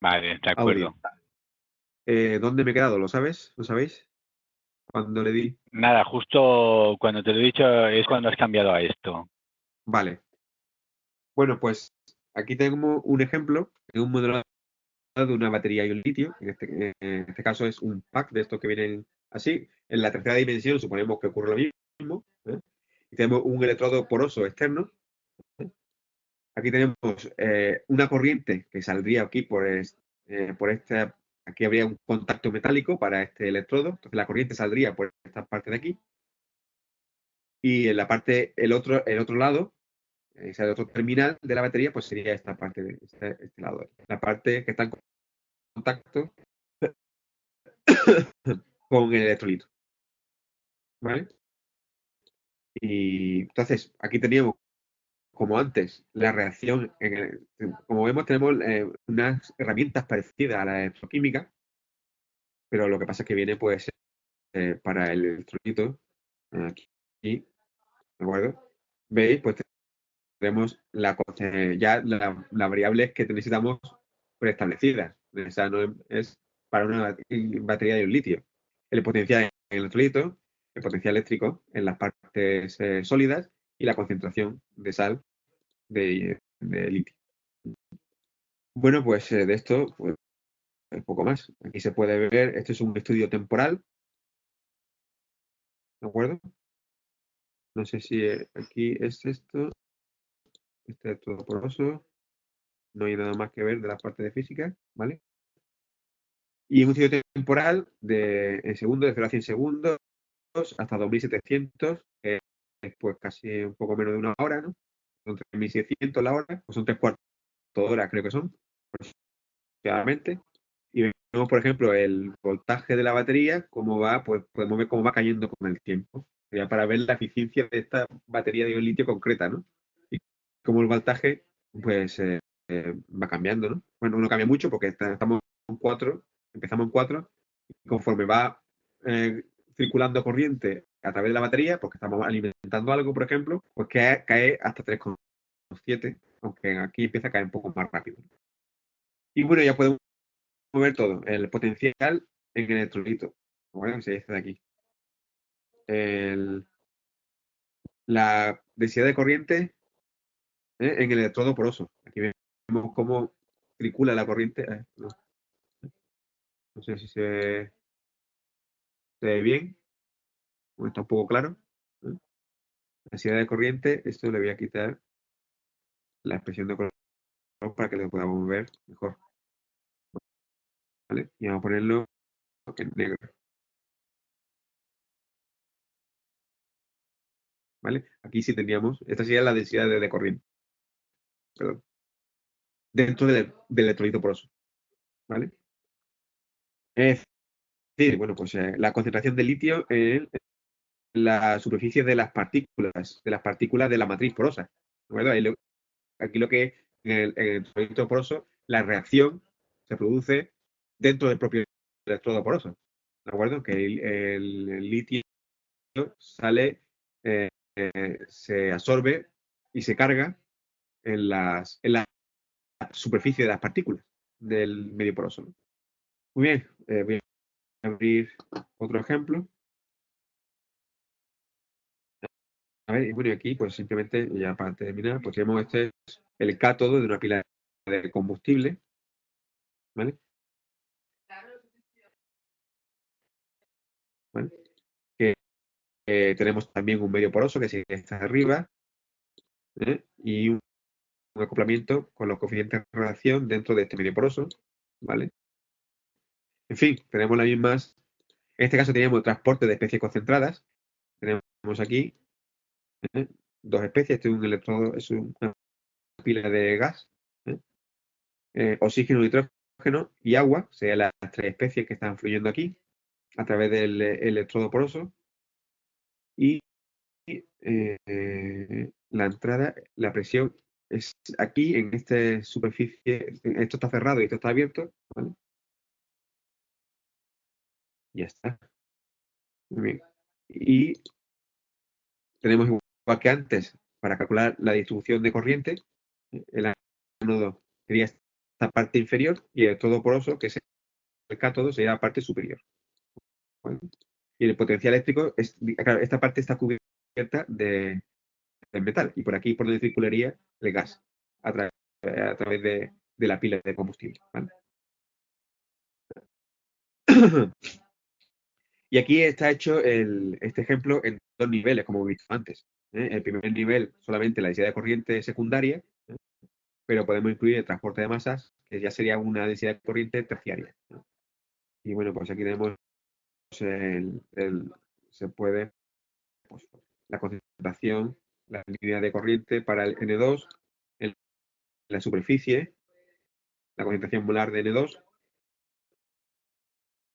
Vale, de audio. acuerdo. ¿Dónde me he quedado? ¿Lo sabes? ¿Lo sabéis? Cuando le di. Nada, justo cuando te lo he dicho es cuando has cambiado a esto. Vale. Bueno, pues aquí tenemos un ejemplo de un modelo de una batería ion litio. En este caso es un pack de estos que vienen así. En la tercera dimensión suponemos que ocurre lo mismo. ¿Eh? Y tenemos un electrodo poroso externo. Aquí tenemos una corriente que saldría aquí por esta. Aquí habría un contacto metálico para este electrodo. Entonces la corriente saldría por esta parte de aquí. Y en la parte, el otro lado, o sea, el otro terminal de la batería, pues sería esta parte de este lado. La parte que está en contacto con el electrolito. ¿Vale? Y entonces, aquí teníamos, como antes, la reacción. Como vemos, tenemos unas herramientas parecidas a la electroquímica, pero lo que pasa es que viene, pues, para el electrolito, aquí, ¿de acuerdo? ¿Veis? Pues tenemos ya las variables que necesitamos preestablecidas. O sea, no es para una batería de un litio. El potencial en el electrolito, el potencial eléctrico en las partes sólidas y la concentración de sal de litio. Bueno, pues de esto, pues un poco más. Aquí se puede ver, esto es un estudio temporal, ¿de acuerdo? No sé si aquí es esto, este es todo poroso, no hay nada más que ver de la parte de física, ¿vale? Y un estudio temporal en segundos, de 0 a 100 segundos, hasta 2700, pues casi un poco menos de una hora, ¿no? Son 3600 la hora, o son 3/4 de hora, creo que son, aproximadamente. Y vemos, por ejemplo, el voltaje de la batería, cómo va, pues podemos ver cómo va cayendo con el tiempo. Sería para ver la eficiencia de esta batería de litio concreta, ¿no? Y cómo el voltaje, pues, va cambiando, ¿no? Bueno, no cambia mucho porque estamos en 4, empezamos en 4, y conforme va circulando corriente a través de la batería, porque estamos alimentando algo, por ejemplo, pues cae hasta 3,7, aunque aquí empieza a caer un poco más rápido. Y bueno, ya podemos ver todo, el potencial en el electrolito, ¿vale? Se dice de aquí. La densidad de corriente en el electrodo poroso. Aquí vemos cómo circula la corriente. No sé si se ve bien, o está un poco claro. ¿Eh? Densidad de corriente, esto le voy a quitar la expresión de color para que lo podamos ver mejor. ¿Vale? Y vamos a ponerlo en negro. ¿Vale? Aquí sí teníamos, esta sería la densidad de corriente, perdón, dentro del electrolito poroso. ¿Vale? Es decir, bueno, pues la concentración de litio en la superficie de las partículas de la matriz porosa. ¿De acuerdo? Aquí lo que en el electrolito poroso, la reacción se produce dentro del propio electrodo poroso. ¿De acuerdo? Que el litio sale, se absorbe y se carga en la superficie de las partículas del medio poroso, ¿no? Muy bien, voy a abrir otro ejemplo. A ver, y bueno, y aquí, pues simplemente, ya para terminar, pues tenemos este es el cátodo de una pila de combustible, ¿vale? ¿Vale? Que tenemos también un medio poroso que sigue está arriba, ¿eh? Y un acoplamiento con los coeficientes de relación dentro de este medio poroso, ¿vale? En fin, tenemos las mismas. En este caso teníamos transporte de especies concentradas. Tenemos aquí dos especies. Este es un electrodo, es una pila de gas, ¿eh? Oxígeno, nitrógeno y agua, serían las tres especies que están fluyendo aquí. a través del electrodo poroso y la entrada, la presión es aquí en esta superficie, esto está cerrado y esto está abierto, ¿vale? Ya está. Muy bien. Y tenemos igual que antes, para calcular la distribución de corriente, el ánodo sería esta parte inferior y el electrodo poroso, que es el cátodo, sería la parte superior. ¿Vale? Y el potencial eléctrico, claro, esta parte está cubierta del metal y por aquí por donde circularía el gas a través de la pila de combustible. ¿Vale? Y aquí está hecho este ejemplo en dos niveles, como hemos visto antes. El primer nivel solamente la densidad de corriente secundaria, ¿eh? Pero podemos incluir el transporte de masas, que ya sería una densidad de corriente terciaria, ¿no? Y bueno, pues aquí tenemos se puede, pues, la concentración, la línea de corriente para el N2 en la superficie, la concentración molar de N2,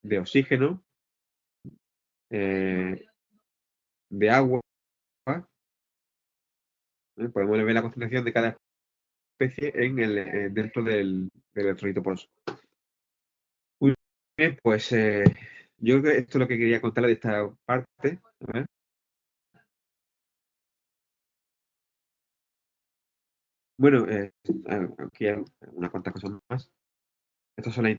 de oxígeno, eh, de agua, ¿eh? Podemos ver la concentración de cada especie dentro del electrolito poroso. Muy bien, pues yo creo que esto es lo que quería contar de esta parte. A ver. Bueno, aquí hay unas cuantas cosas más. Estas son las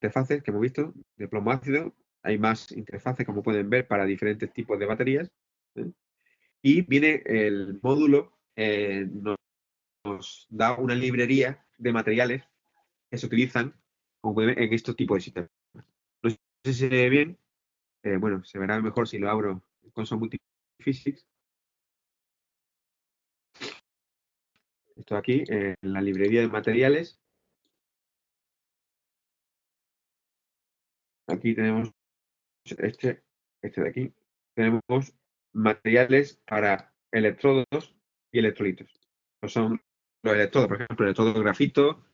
interfaces que hemos visto de plomo ácido. Hay más interfaces, como pueden ver, para diferentes tipos de baterías, ¿eh? Y viene el módulo, nos da una librería de materiales que se utilizan, como pueden ver, en estos tipos de sistemas. No sé si se ve bien. Bueno, se verá mejor si lo abro en Console Multiphysics. Esto aquí, en la librería de materiales. Aquí tenemos este de aquí. Tenemos materiales para electrodos y electrolitos. Pues son los electrodos, por ejemplo, electrodos de grafito,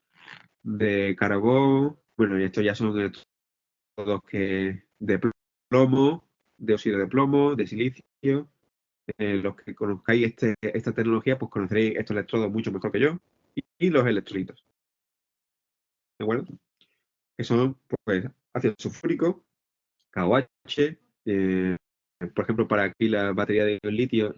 de carbón. Bueno, y estos ya son electrodos de plomo, de óxido de plomo, de silicio. Los que conozcáis esta tecnología, pues conoceréis estos electrodos mucho mejor que yo. Y los electrolitos. ¿De acuerdo? Que son, pues, ácido sulfúrico, KOH. Por ejemplo, para aquí la batería de litio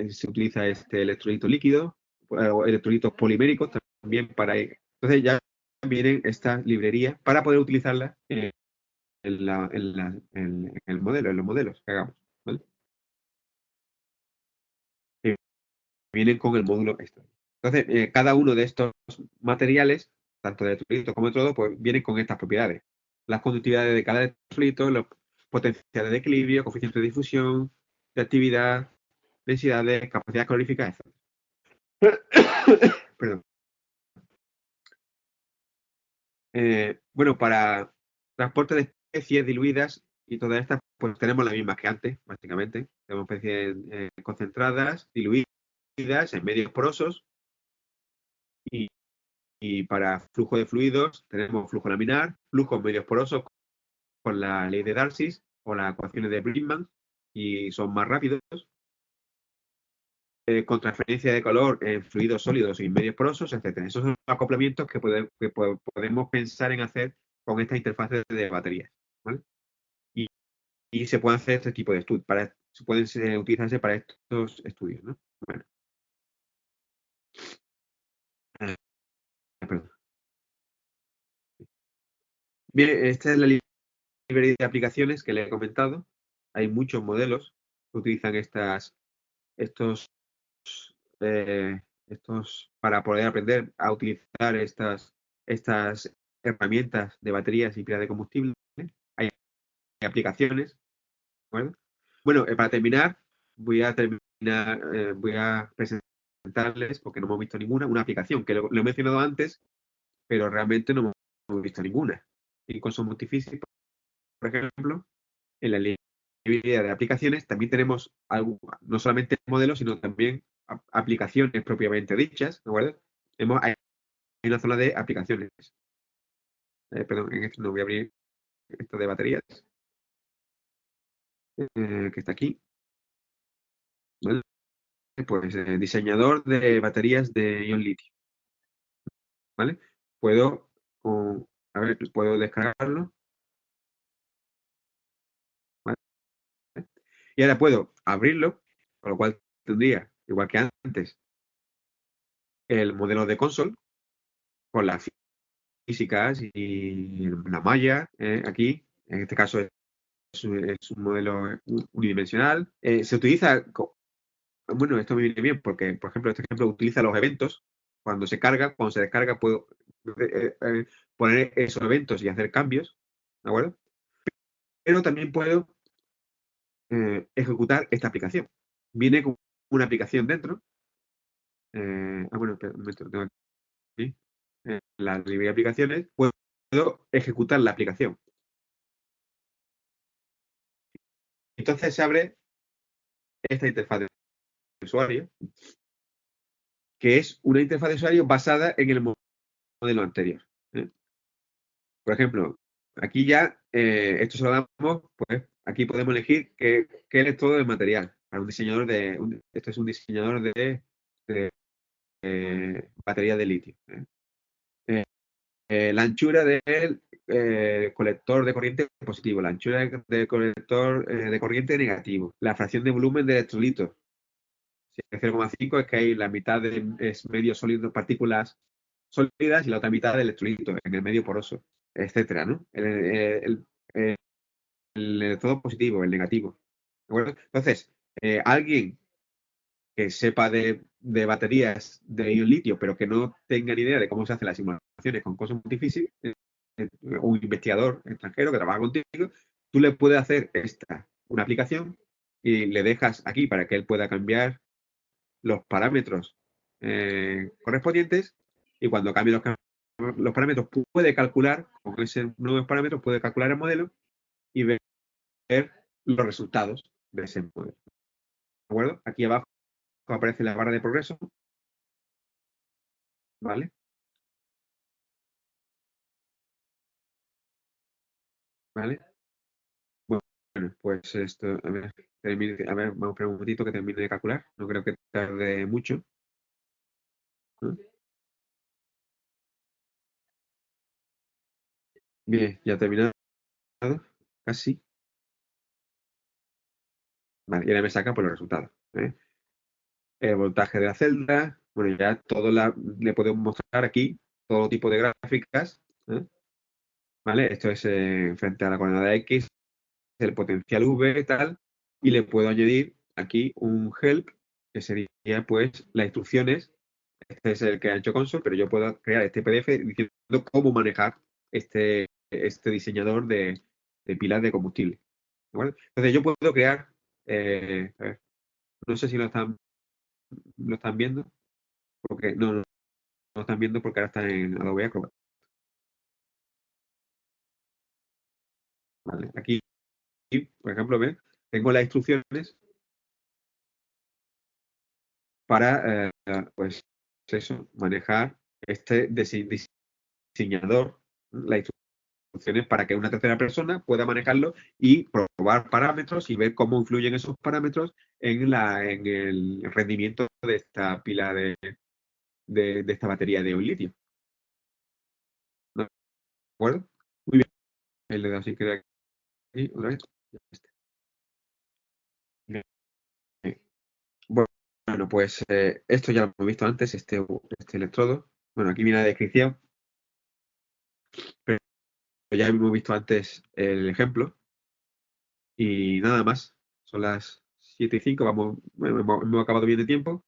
se utiliza este electrolito líquido, o electrolitos poliméricos también para. Entonces ya vienen estas librerías para poder utilizarlas en el modelo, en los modelos que hagamos. ¿Vale? Que vienen con el módulo extra. Entonces, cada uno de estos materiales, tanto de electrolito como de todo, pues vienen con estas propiedades. Las conductividades de cada electrolito, los potenciales de equilibrio, coeficiente de difusión, de actividad, densidades, capacidad calorífica, etc. Perdón. Bueno, para transporte de especies diluidas y todas estas, pues tenemos las mismas que antes, básicamente. Tenemos especies concentradas, diluidas, en medios porosos y para flujo de fluidos tenemos flujo laminar, flujos medios porosos con la ley de Darcy o las ecuaciones de Bridgman y son más rápidos. Con transferencia de calor en fluidos sólidos y medios porosos, etc. Esos son los acoplamientos que podemos pensar en hacer con estas interfaces de baterías. ¿Vale? Y, y se pueden hacer este tipo de estudios, pueden utilizarse para estos estudios. ¿No? Bueno, perdón. Bien, esta es la librería de aplicaciones que le he comentado. Hay muchos modelos que utilizan estos, para poder aprender a utilizar estas herramientas de baterías y pilas de combustible. Hay aplicaciones, ¿de acuerdo? Bueno, para terminar, voy a presentarles, porque no hemos visto ninguna, una aplicación que lo he mencionado antes, pero realmente no hemos visto ninguna. En Console Multiphysics, por ejemplo, en la librería de aplicaciones también tenemos no solamente modelos, sino también aplicaciones propiamente dichas, ¿de acuerdo? Hay una zona de aplicaciones. Perdón, en esto no voy a abrir esto de baterías. que está aquí, ¿vale? Pues diseñador de baterías de ion litio, ¿vale? Puedo, a ver, puedo descargarlo, ¿vale? Y ahora puedo abrirlo, con lo cual tendría, igual que antes, el modelo de console con las físicas y la malla, aquí, en este caso es un modelo unidimensional. Se utiliza, bueno, esto me viene bien porque, por ejemplo, este ejemplo utiliza los eventos. Cuando se carga, cuando se descarga, puedo poner esos eventos y hacer cambios, ¿de acuerdo? Pero también puedo ejecutar esta aplicación. Viene con una aplicación dentro. Bueno, espera un momento, lo tengo aquí. La librería de aplicaciones, puedo ejecutar la aplicación. Entonces se abre esta interfaz de usuario, que es una interfaz de usuario basada en el modelo anterior. ¿eh? Por ejemplo, aquí ya, esto se lo damos, pues aquí podemos elegir qué electrodo de material. Para un diseñador esto es un diseñador de batería de litio. La anchura del colector de corriente positivo, la anchura del colector de corriente negativo, la fracción de volumen de electrolitos. Si es 0,5 es que hay la mitad es medio sólido, partículas sólidas y la otra mitad de electrolitos en el medio poroso, etcétera, ¿no? El electrodo positivo, el negativo. ¿De acuerdo? Entonces, alguien que sepa de baterías de ion litio, pero que no tenga ni idea de cómo se hacen las simulaciones con cosas multifísicas, un investigador extranjero que trabaja contigo, tú le puedes hacer una aplicación y le dejas aquí para que él pueda cambiar los parámetros correspondientes y cuando cambie los parámetros puede calcular, con esos nuevos parámetros puede calcular el modelo y ver los resultados de ese modelo. ¿De acuerdo? Aquí abajo aparece la barra de progreso, ¿vale? ¿Vale? Bueno, pues esto, a ver, vamos a esperar un momentito que termine de calcular. No creo que tarde mucho, ¿no? Bien, ya ha terminado, casi. Vale, y ahora me saca por los resultados. El voltaje de la celda, bueno, ya le podemos mostrar aquí todo tipo de gráficas, ¿eh? ¿Vale? Esto es frente a la coordenada X, el potencial V y tal, y le puedo añadir aquí un help, que sería pues las instrucciones. Este es el que ha hecho Console, pero yo puedo crear este PDF diciendo cómo manejar este diseñador de pilas de combustible. ¿De acuerdo? Entonces yo puedo crear, a ver, no sé si lo están viendo, porque no lo están viendo porque ahora está en Adobe Acrobat. ¿Vale? Aquí, por ejemplo, ven, tengo las instrucciones para, pues eso, manejar este diseñador, las instrucciones para que una tercera persona pueda manejarlo y probar parámetros y ver cómo influyen esos parámetros en el rendimiento de esta pila de esta batería de un litio. ¿De acuerdo? Muy bien. Le doy así que aquí otra vez. Bien. Bueno, pues esto ya lo hemos visto antes, este electrodo. Bueno, aquí viene la descripción, pero ya hemos visto antes el ejemplo. Y nada más. Son las 7:05, hemos acabado bien de tiempo.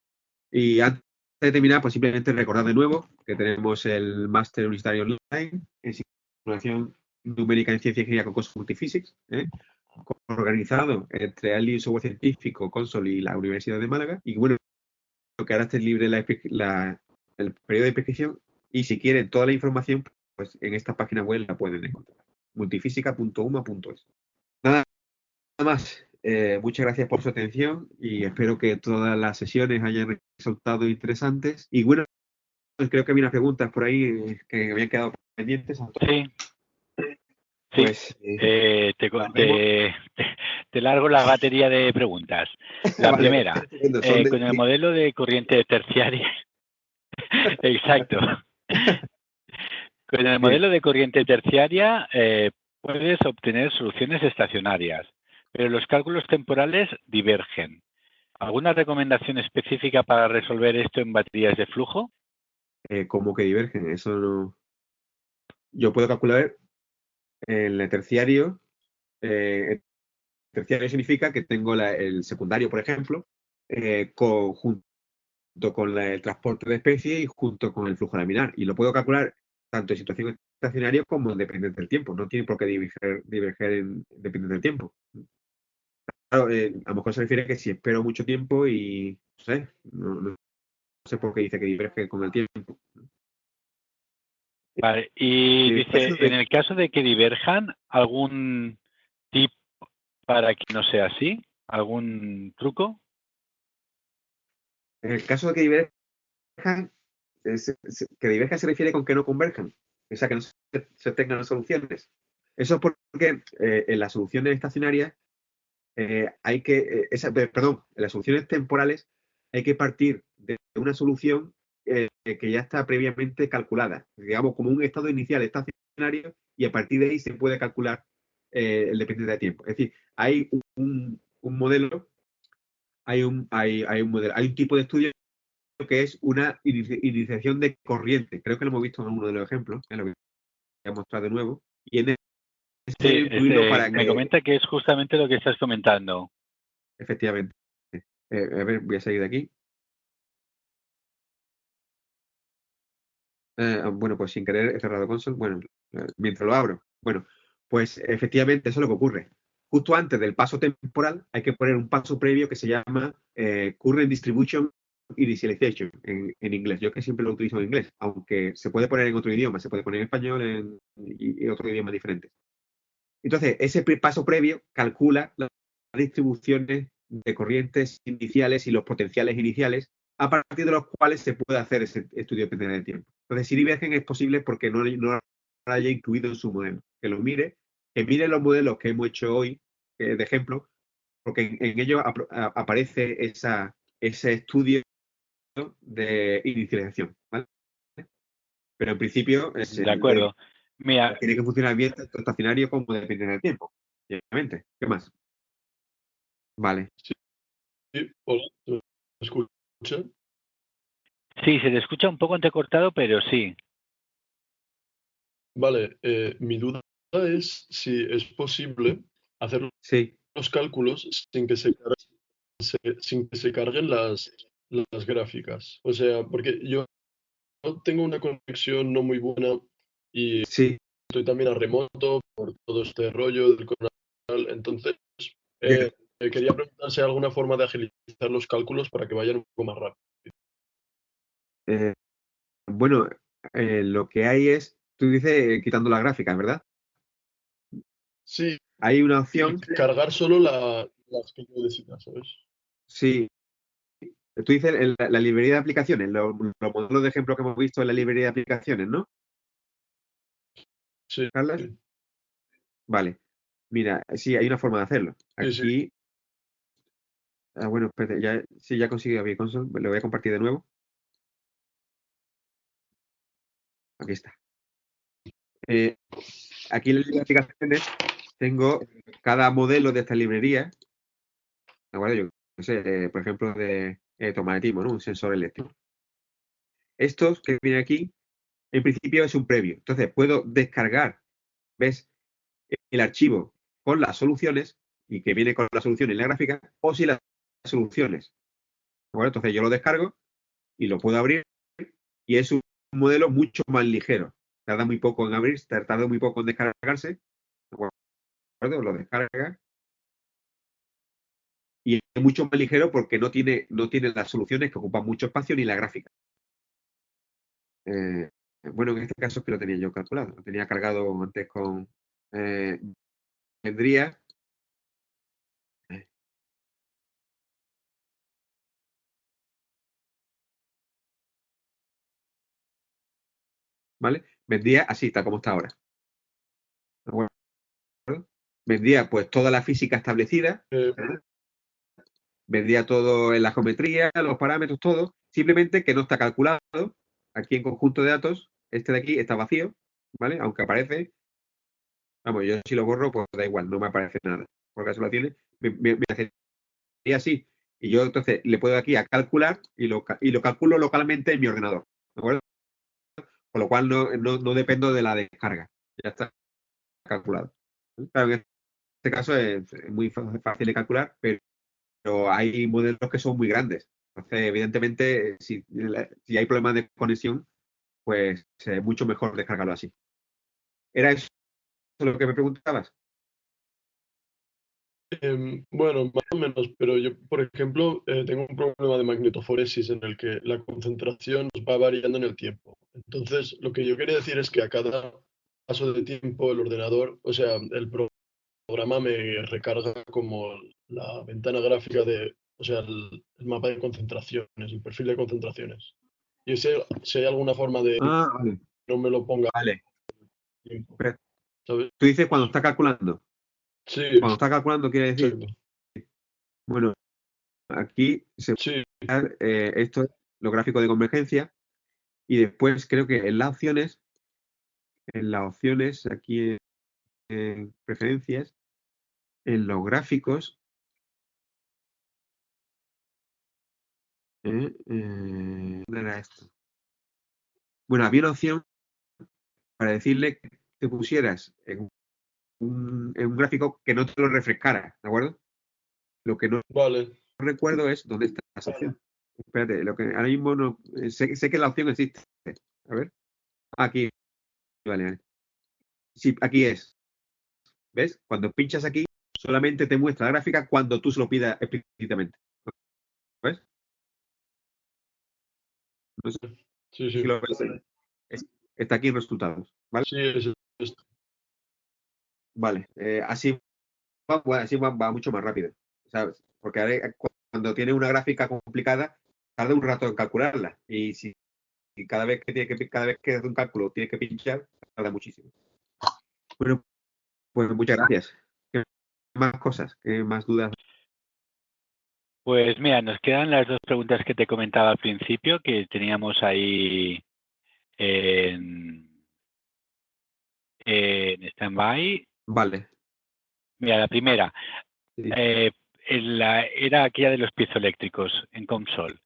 Y antes de terminar, pues simplemente recordar de nuevo que tenemos el máster universitario online en simulación numérica en ciencia y ingeniería con Consol Multiphysics, organizado entre Alien Software Científico, Consol y la Universidad de Málaga. Y bueno, que ahora esté libre el periodo de prescripción y si quieren toda la información, pues en esta página web la pueden encontrar. multifísica.uma.es. Nada más. Muchas gracias por su atención y espero que todas las sesiones hayan resultado interesantes. Y bueno, creo que había unas preguntas por ahí que habían quedado pendientes. Sí, sí. Pues Te, las vemos. te largo la batería de preguntas. La Vale, primera, estupendo, son con el modelo de corriente terciaria. Exacto. Con el modelo de corriente terciaria puedes obtener soluciones estacionarias, pero los cálculos temporales divergen. ¿Alguna recomendación específica para resolver esto en baterías de flujo? como que divergen, eso no. Yo puedo calcular el terciario. El terciario significa que tengo el secundario, por ejemplo, junto con el transporte de especies y junto con el flujo laminar. Y lo puedo calcular tanto en situación estacionaria como en dependiente del tiempo. No tiene por qué diverger en dependiente del tiempo. Claro, a lo mejor se refiere a que si espero mucho tiempo y no sé, no sé por qué dice que diverge con el tiempo. Vale, y En el dice, caso en de, el caso de que diverjan, ¿algún tip para que no sea así? ¿Algún truco? en el caso de que diverjan, que diverjan se refiere con que no converjan, o sea, que no se tengan soluciones. Eso es porque en las soluciones estacionarias perdón, en las soluciones temporales hay que partir de una solución que ya está previamente calculada, digamos, como un estado inicial estacionario, y a partir de ahí se puede calcular el dependiente de tiempo. Es decir, hay un modelo, hay un tipo de estudio que es una iniciación de corriente. Creo que lo hemos visto en uno de los ejemplos, en lo que voy a mostrar de nuevo, y en es Sí, necesario incluirlo para me que, comenta que es justamente lo que estás comentando. efectivamente, a ver, voy a salir de aquí. Bueno, pues sin querer he cerrado console. Bueno, mientras lo abro. Bueno, pues efectivamente eso es lo que ocurre. Justo antes del paso temporal hay que poner un paso previo que se llama Current Distribution Initialization en inglés. Yo que siempre lo utilizo en inglés, aunque se puede poner en otro idioma, se puede poner en español y otro idioma diferente. Entonces, ese paso previo calcula las distribuciones de corrientes iniciales y los potenciales iniciales a partir de los cuales se puede hacer ese estudio de dependencia de tiempo. Entonces, si divergen es posible porque no lo haya incluido en su modelo. Que lo mire, que mire los modelos que hemos hecho hoy, de ejemplo, porque en ellos aparece ese estudio de inicialización, ¿vale? Pero en principio De acuerdo. Mira, tiene que funcionar bien tanto estacionario como dependiente del tiempo. Obviamente. ¿Qué más? Vale. Sí, hola, ¿me escucha? sí, se te escucha un poco entrecortado, pero sí. Vale, mi duda es si es posible hacer Sí. los cálculos sin que se carguen las gráficas. O sea, porque yo tengo una conexión no muy buena y Sí. estoy también a remoto por todo este rollo del coronavirus. Entonces, Bien. quería preguntar si hay alguna forma de agilizar los cálculos para que vayan un poco más rápido. Eh, bueno, lo que hay es, tú dices quitando las gráficas, ¿verdad? Sí, Hay una y opción, cargar solo las que yo decida, ¿sabes? sí. Tú dices en la librería de aplicaciones, los modelos de ejemplo que hemos visto en la librería de aplicaciones, ¿no, Sí, Carlas? Vale. Mira, sí, hay una forma de hacerlo. sí, sí. Aquí, bueno, espérate, sí, ya conseguí abrir console, lo voy a compartir de nuevo. Aquí está. Aquí en la librería de aplicaciones tengo cada modelo de esta librería, ¿de acuerdo? Yo no sé, por ejemplo, de tomagnetismo, ¿no? Un sensor eléctrico. Estos que vienen aquí, en principio es un previo. Entonces puedo descargar, ¿ves? El archivo con las soluciones y que viene con la solución en la gráfica, o si las soluciones. ¿De acuerdo? Entonces yo lo descargo y lo puedo abrir, y es un modelo mucho más ligero. Tarda muy poco en abrir, tarda muy poco en descargarse. ¿De acuerdo? Lo descarga y es mucho más ligero porque no tiene las soluciones que ocupan mucho espacio ni la gráfica. Eh, bueno, en este caso es que lo tenía yo calculado. Lo tenía cargado antes con. eh, vendría. ¿Vale? Vendría así, tal como está ahora. ¿De acuerdo? vendría pues toda la física establecida, vendría todo en la geometría, los parámetros, todo, simplemente que no está calculado. Aquí en conjunto de datos, este de aquí está vacío, ¿vale? Aunque aparece, vamos, yo si lo borro, pues da igual, no me aparece nada. Porque eso lo tiene, me hace así. Y yo entonces le puedo aquí a calcular y lo calculo localmente en mi ordenador, ¿de acuerdo? Con lo cual no dependo de la descarga. Ya está calculado. Claro, en este caso es muy fácil de calcular, pero hay modelos que son muy grandes. Entonces, evidentemente, si hay problemas de conexión, pues es mucho mejor descargarlo así. ¿Era eso lo que me preguntabas? Bueno, más o menos, pero yo, por ejemplo, tengo un problema de magnetoforesis en el que la concentración va variando en el tiempo. Entonces, lo que yo quería decir es que a cada paso de tiempo el ordenador, o sea, el programa me recarga como la ventana gráfica de, o sea, el mapa de concentraciones, el perfil de concentraciones. Y si hay alguna forma de que Ah, vale. no me lo ponga Vale. a tiempo, Pero ¿sabes? tú dices cuando está calculando. Sí, Cuando está calculando, quiere decir, exacto. bueno, aquí Sí, esto es los gráficos de convergencia y después creo que en las opciones, aquí en preferencias, en los gráficos, ¿dónde era esto? Bueno, había una opción para decirle que te pusieras en un gráfico que no te lo refrescara, ¿de acuerdo? Lo que no vale. recuerdo es dónde está esa opción. Espérate, lo que ahora mismo no. Sé que la opción existe. A ver. Aquí, vale, vale. Sí, aquí es. ¿Ves? Cuando pinchas aquí, solamente te muestra la gráfica cuando tú se lo pidas explícitamente. ¿Ves? No sé Sí, si sí. lo ves. Está aquí en resultados. ¿Vale? Sí, es esto. Vale. Así va mucho más rápido. ¿Sabes? Porque cuando tiene una gráfica complicada, tarda un rato en calcularla. Y cada vez que hace un cálculo tiene que pinchar, tarda muchísimo. Bueno, pues muchas gracias. ¿Qué más cosas? ¿Qué más dudas? Pues mira, nos quedan las dos preguntas que te comentaba al principio, que teníamos ahí en stand-by. Vale. Mira, la primera, Sí, era aquella de los piezoeléctricos en COMSOL.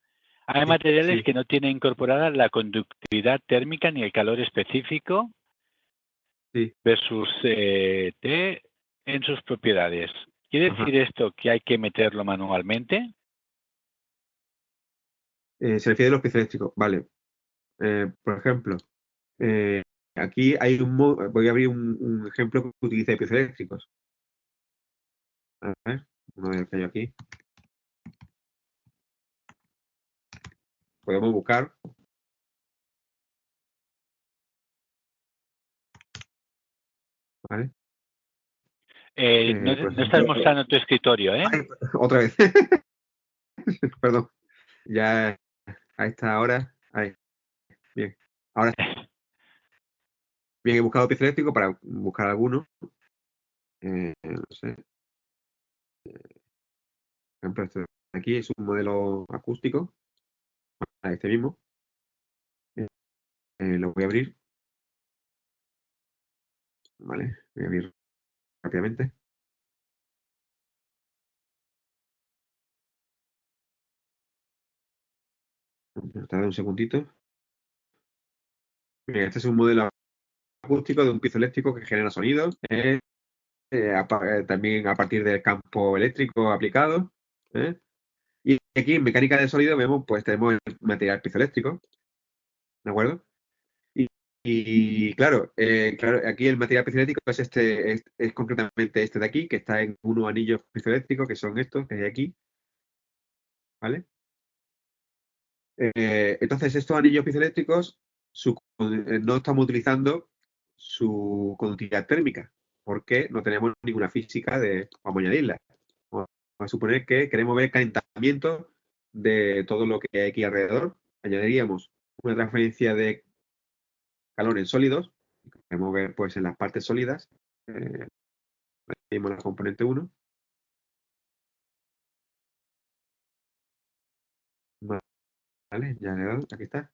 Hay sí, materiales sí. que no tienen incorporada la conductividad térmica ni el calor específico Sí. versus T en sus propiedades. ¿Quiere Ajá. decir esto que hay que meterlo manualmente? Se refiere a los piezoeléctricos. Vale. Por ejemplo, eh, aquí hay voy a abrir un ejemplo que utilice piezoeléctricos. A ver, uno de los que hay aquí. Podemos buscar. ¿Vale? Por No estás ejemplo. mostrando tu escritorio, ¿eh? Ay, otra vez. Perdón. Ya a esta hora. Ahí. Bien. Ahora bien, he buscado piezoeléctrico para buscar alguno. No sé. Por ejemplo, este de aquí es un modelo acústico. Este mismo. Eh, lo voy a abrir. Vale. Voy a abrir rápidamente. Tarda un segundito. Bien, este es un modelo acústico de un piezoeléctrico que genera sonidos. También a partir del campo eléctrico aplicado. ¿eh? Y aquí en mecánica de sonido vemos, pues tenemos el material piezoeléctrico, ¿de acuerdo? Y, claro, aquí el material piezoeléctrico es es concretamente este de aquí, que está en unos anillos piezoeléctricos, que son estos que hay aquí, ¿vale? Entonces, estos anillos piezoeléctricos no estamos utilizando su conductividad térmica, porque no tenemos ninguna física vamos a añadirla. Vamos a suponer que queremos ver calentamiento de todo lo que hay aquí alrededor. Añadiríamos una transferencia de calor en sólidos. Queremos ver, pues, en las partes sólidas, añadimos la componente 1. Vale, ya le he dado, aquí está.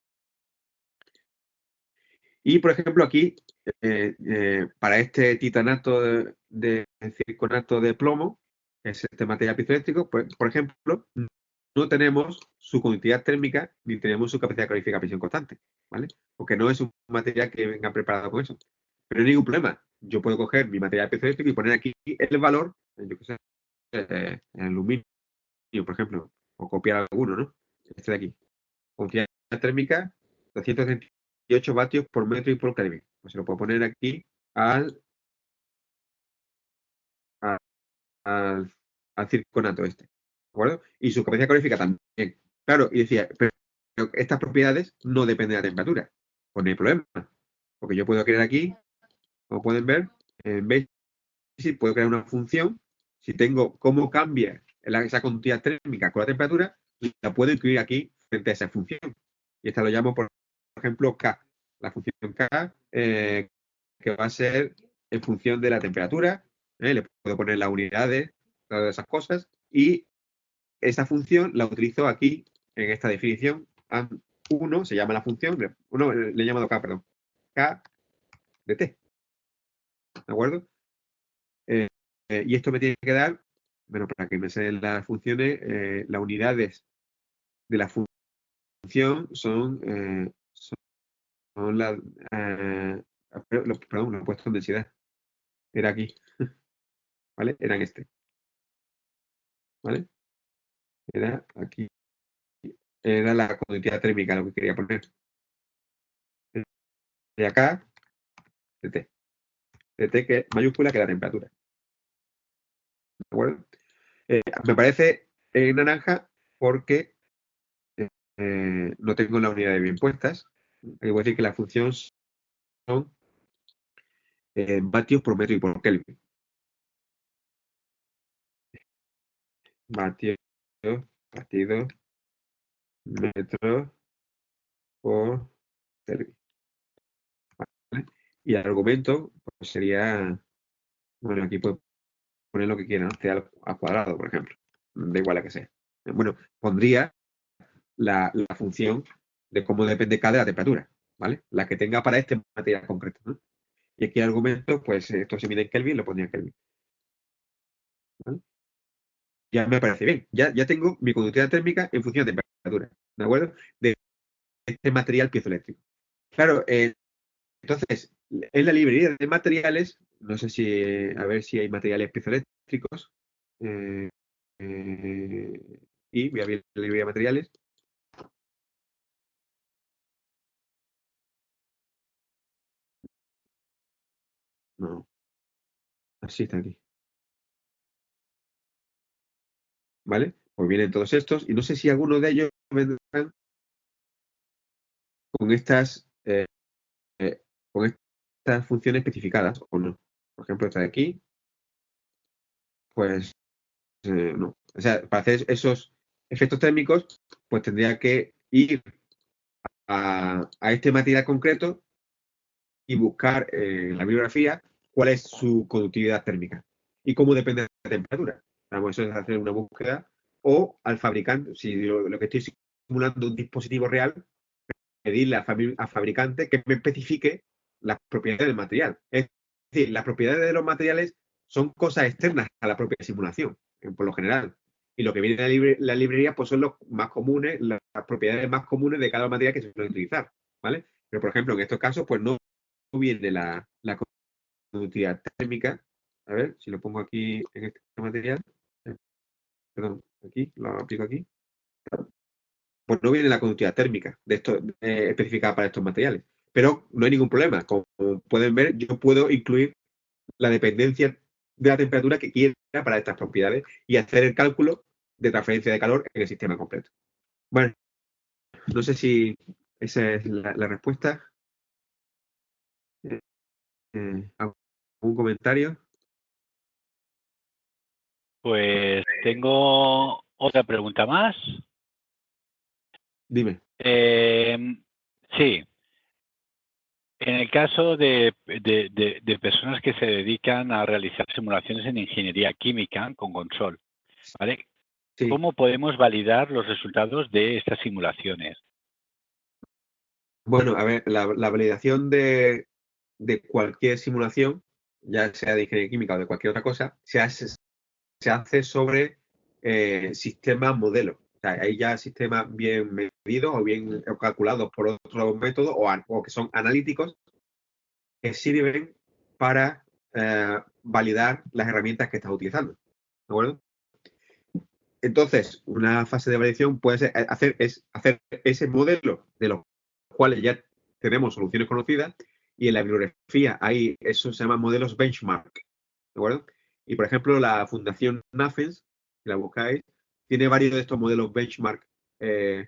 Y, por ejemplo, aquí, para este titanato de circonato de plomo, que es este material piezoeléctrico, pues, por ejemplo, no tenemos su conductividad térmica ni tenemos su capacidad calórica a presión constante, ¿vale? Porque no es un material que venga preparado con eso. Pero no hay ningún problema. Yo puedo coger mi material piezoeléctrico y poner aquí el valor, yo qué sé, el aluminio, por ejemplo, o copiar alguno, ¿no? Este de aquí. Conductividad térmica, 238 vatios por metro y por Kelvin. Pues se lo puedo poner aquí al, a- al, al circonato este. ¿De acuerdo? Y su capacidad calorífica también. Claro, y decía, pero estas propiedades no dependen de la temperatura. Pues no hay problema. Porque yo puedo crear aquí, como pueden ver, en Basic puedo crear una función. Si tengo cómo cambia esa conductividad térmica con la temperatura, la puedo incluir aquí frente a esa función. Y esta lo llamo, por ejemplo, K. La función K, que va a ser en función de la temperatura. Le puedo poner las unidades, todas esas cosas. Y esa función la utilizo aquí en esta definición. AND1 se llama la función, le he llamado K, perdón. K de T. ¿De acuerdo? Y esto me tiene que dar, bueno, para que me sean las funciones, las unidades de la función son las, perdón, lo he puesto en densidad. Era aquí, ¿vale? Era en este, ¿vale? Era aquí. Era la conductividad térmica lo que quería poner. De acá, de T. De T que es mayúscula que la temperatura. ¿De acuerdo? Me parece en naranja porque no tengo las unidades bien puestas. Hay que decir que la función son vatios por metro y por Kelvin. Vatios partido metro por Kelvin. ¿Vale? Y el argumento pues, sería, bueno, aquí puedo poner lo que quiera, ¿no? C al cuadrado, por ejemplo. Da igual a que sea. Bueno, pondría la función de cómo depende cada de la temperatura, ¿vale? La que tenga para este material concreto, ¿no? Y aquí el argumento, pues esto se mide en Kelvin, lo pondría en Kelvin. ¿Vale? Ya me parece bien. Ya tengo mi conductividad térmica en función de temperatura, ¿de acuerdo? De este material piezoeléctrico. Claro, entonces, en la librería de materiales, no sé si, a ver si hay materiales piezoeléctricos, eh, y voy a abrir la librería de materiales. No, así está aquí. ¿Vale? Pues vienen todos estos, y no sé si alguno de ellos vendrán con estas, con estas funciones especificadas o no. Por ejemplo, esta de aquí, pues no. O sea, para hacer esos efectos térmicos, pues tendría que ir a este material concreto y buscar en la bibliografía cuál es su conductividad térmica y cómo depende de la temperatura. Vamos, eso es hacer una búsqueda o al fabricante, si lo que estoy simulando un dispositivo real, pedirle al fabricante que me especifique las propiedades del material. Es decir, las propiedades de los materiales son cosas externas a la propia simulación, por lo general. Y lo que viene en la librería pues son los más comunes, las propiedades más comunes de cada material que se suele utilizar, ¿vale? Pero, por ejemplo, en estos casos, pues no viene la conductividad térmica. A ver, si lo pongo aquí en este material, perdón, aquí, lo aplico aquí, pues no viene la conductividad térmica de esto, especificada para estos materiales. Pero no hay ningún problema. Como pueden ver, yo puedo incluir la dependencia de la temperatura que quiera para estas propiedades y hacer el cálculo de transferencia de calor en el sistema completo. Bueno, no sé si esa es la respuesta. ¿Algún comentario? Pues tengo otra pregunta más. Dime. Sí. En el caso de personas que se dedican a realizar simulaciones en ingeniería química con control, ¿vale? Sí. ¿Cómo podemos validar los resultados de estas simulaciones? Bueno, a ver, la validación de cualquier simulación, ya sea de ingeniería química o de cualquier otra cosa, se hace sobre sistemas modelos. O sea, hay ya sistemas bien medidos o bien calculados por otros métodos o que son analíticos que sirven para validar las herramientas que estás utilizando. ¿De acuerdo? Entonces, una fase de validación puede ser hacer ese modelo de los cuales ya tenemos soluciones conocidas y en la bibliografía hay, eso se llama modelos benchmark, ¿de acuerdo? Y por ejemplo, la Fundación NAFENS, si la buscáis, tiene varios de estos modelos benchmark eh,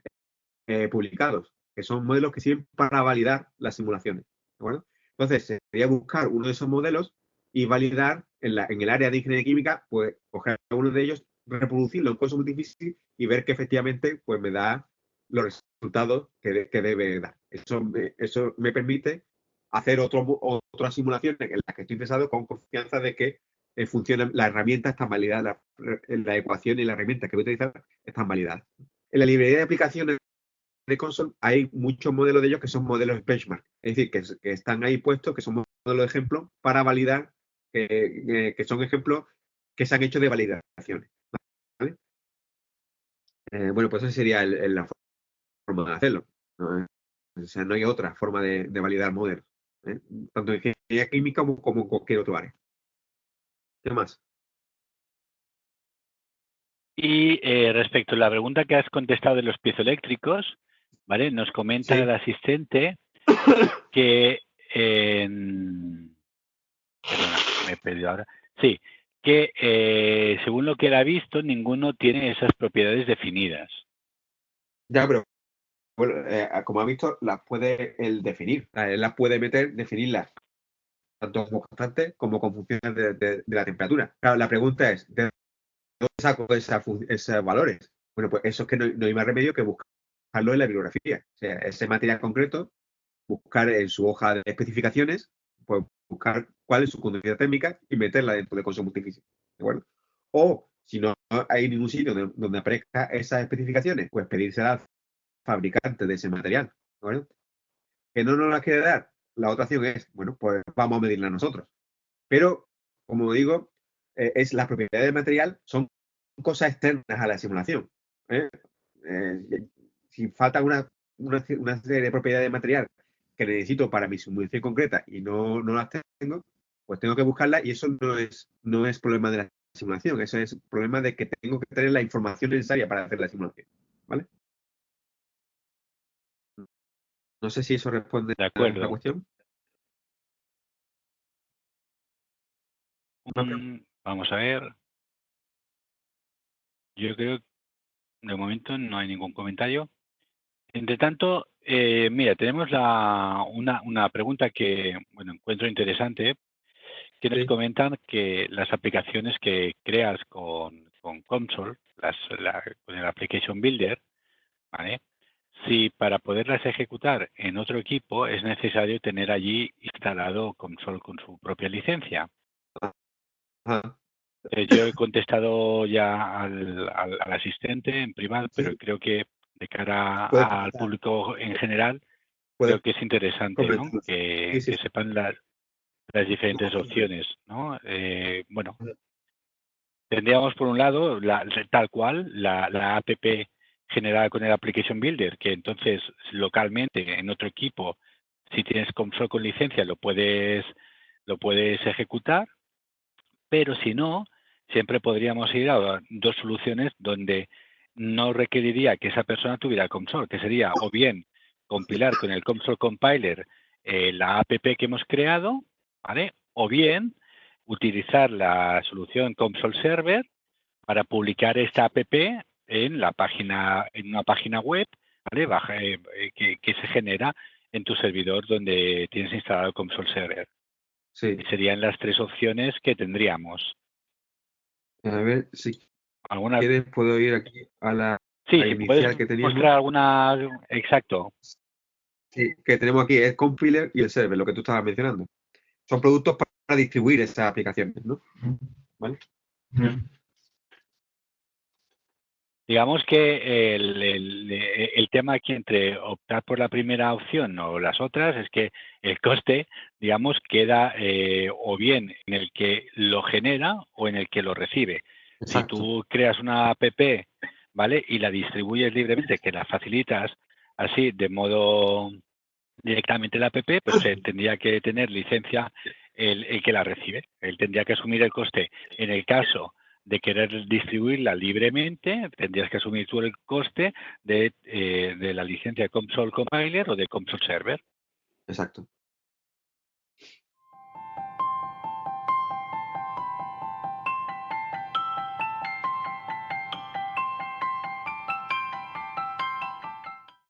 publicados, que son modelos que sirven para validar las simulaciones, ¿de acuerdo? Entonces, sería buscar uno de esos modelos y validar en el área de ingeniería química, pues coger uno de ellos, reproducirlo en código multifísico y ver que efectivamente pues me da los resultados que debe dar. Eso me permite hacer otras simulaciones en las que estoy interesado con confianza de que funciona, la herramienta está validada, la ecuación y la herramienta que voy a utilizar están validadas. En la librería de aplicaciones de console hay muchos modelos de ellos que son modelos benchmark, es decir, que están ahí puestos, que son modelos de ejemplo para validar, que son ejemplos que se han hecho de validaciones. ¿Vale? Bueno, pues esa sería la forma de hacerlo, ¿no? O sea, no hay otra forma de validar modelos, ¿eh? Tanto en ingeniería química como en cualquier otro área. ¿Qué más? Y respecto a la pregunta que has contestado de los piezoeléctricos, ¿vale? Nos comenta Sí. el asistente que perdona, me he perdido ahora. Sí, que según lo que él ha visto, ninguno tiene esas propiedades definidas. Ya, pero bueno, como ha visto, las puede él definir. Él las puede definirlas tanto como constantes como con funciones de la temperatura. Claro, la pregunta es, ¿de dónde saco esos valores? Bueno, pues eso es que no hay más remedio que buscarlo en la bibliografía. O sea, ese material concreto, buscar en su hoja de especificaciones, pues buscar cuál es su conductividad térmica y meterla dentro de consumo multifísico. ¿De acuerdo? O si no hay ningún sitio donde aparezca esas especificaciones, pues pedírselas al fabricante de ese material. ¿De acuerdo? Que no nos las quiere dar, la otra opción es, bueno, pues vamos a medirla nosotros. Pero, como digo, las propiedades del material son cosas externas a la simulación. ¿Eh? Si falta una serie de propiedades de material que necesito para mi simulación concreta y no las tengo, pues tengo que buscarlas y eso no es problema de la simulación, eso es problema de que tengo que tener la información necesaria para hacer la simulación. ¿Vale? No sé si eso responde ¿De a la acuerdo? cuestión. Vamos a ver. Yo creo que de momento no hay ningún comentario. Entre tanto, mira, tenemos una pregunta que bueno, encuentro interesante, que nos Sí. comentan que las aplicaciones que creas con Console, con el Application Builder, ¿vale? Si para poderlas ejecutar en otro equipo es necesario tener allí instalado Console con su propia licencia. Ajá. Yo he contestado ya al asistente en privado, pero Sí. creo que de cara Puedes al público en general, creo puedes que es interesante, ¿no? comentarlo. Sí, sí, Que sí. sepan las diferentes opciones, ¿no? Bueno, tendríamos por un lado, tal cual, la app generada con el Application Builder, que entonces localmente en otro equipo, si tienes console con licencia, lo puedes ejecutar, pero si no, siempre podríamos ir a dos soluciones donde no requeriría que esa persona tuviera console, que sería o bien compilar con el console compiler la app que hemos creado, ¿vale? O bien utilizar la solución console server para publicar esta app en la página, en una página web, ¿vale? Que se genera en tu servidor donde tienes instalado console server. Sí. Y serían las tres opciones que tendríamos. A ver, si ¿Alguna? quieres puedo ir aquí a la Sí, si puedes inicial que teníamos. mostrar alguna, exacto. Sí, que tenemos aquí es Compiler y el server, lo que tú estabas mencionando. Son productos para distribuir esas aplicaciones, ¿no? ¿Vale? Digamos que el tema aquí entre optar por la primera opción o las otras es que el coste, digamos, queda o bien en el que lo genera o en el que lo recibe. Si Exacto. tú creas una app, ¿vale? Y la distribuyes libremente, que la facilitas así de modo directamente la app, pues tendría que tener licencia el que la recibe. Él tendría que asumir el coste. En el caso de querer distribuirla libremente, tendrías que asumir tú el coste de la licencia de Console Compiler o de Console Server. Exacto.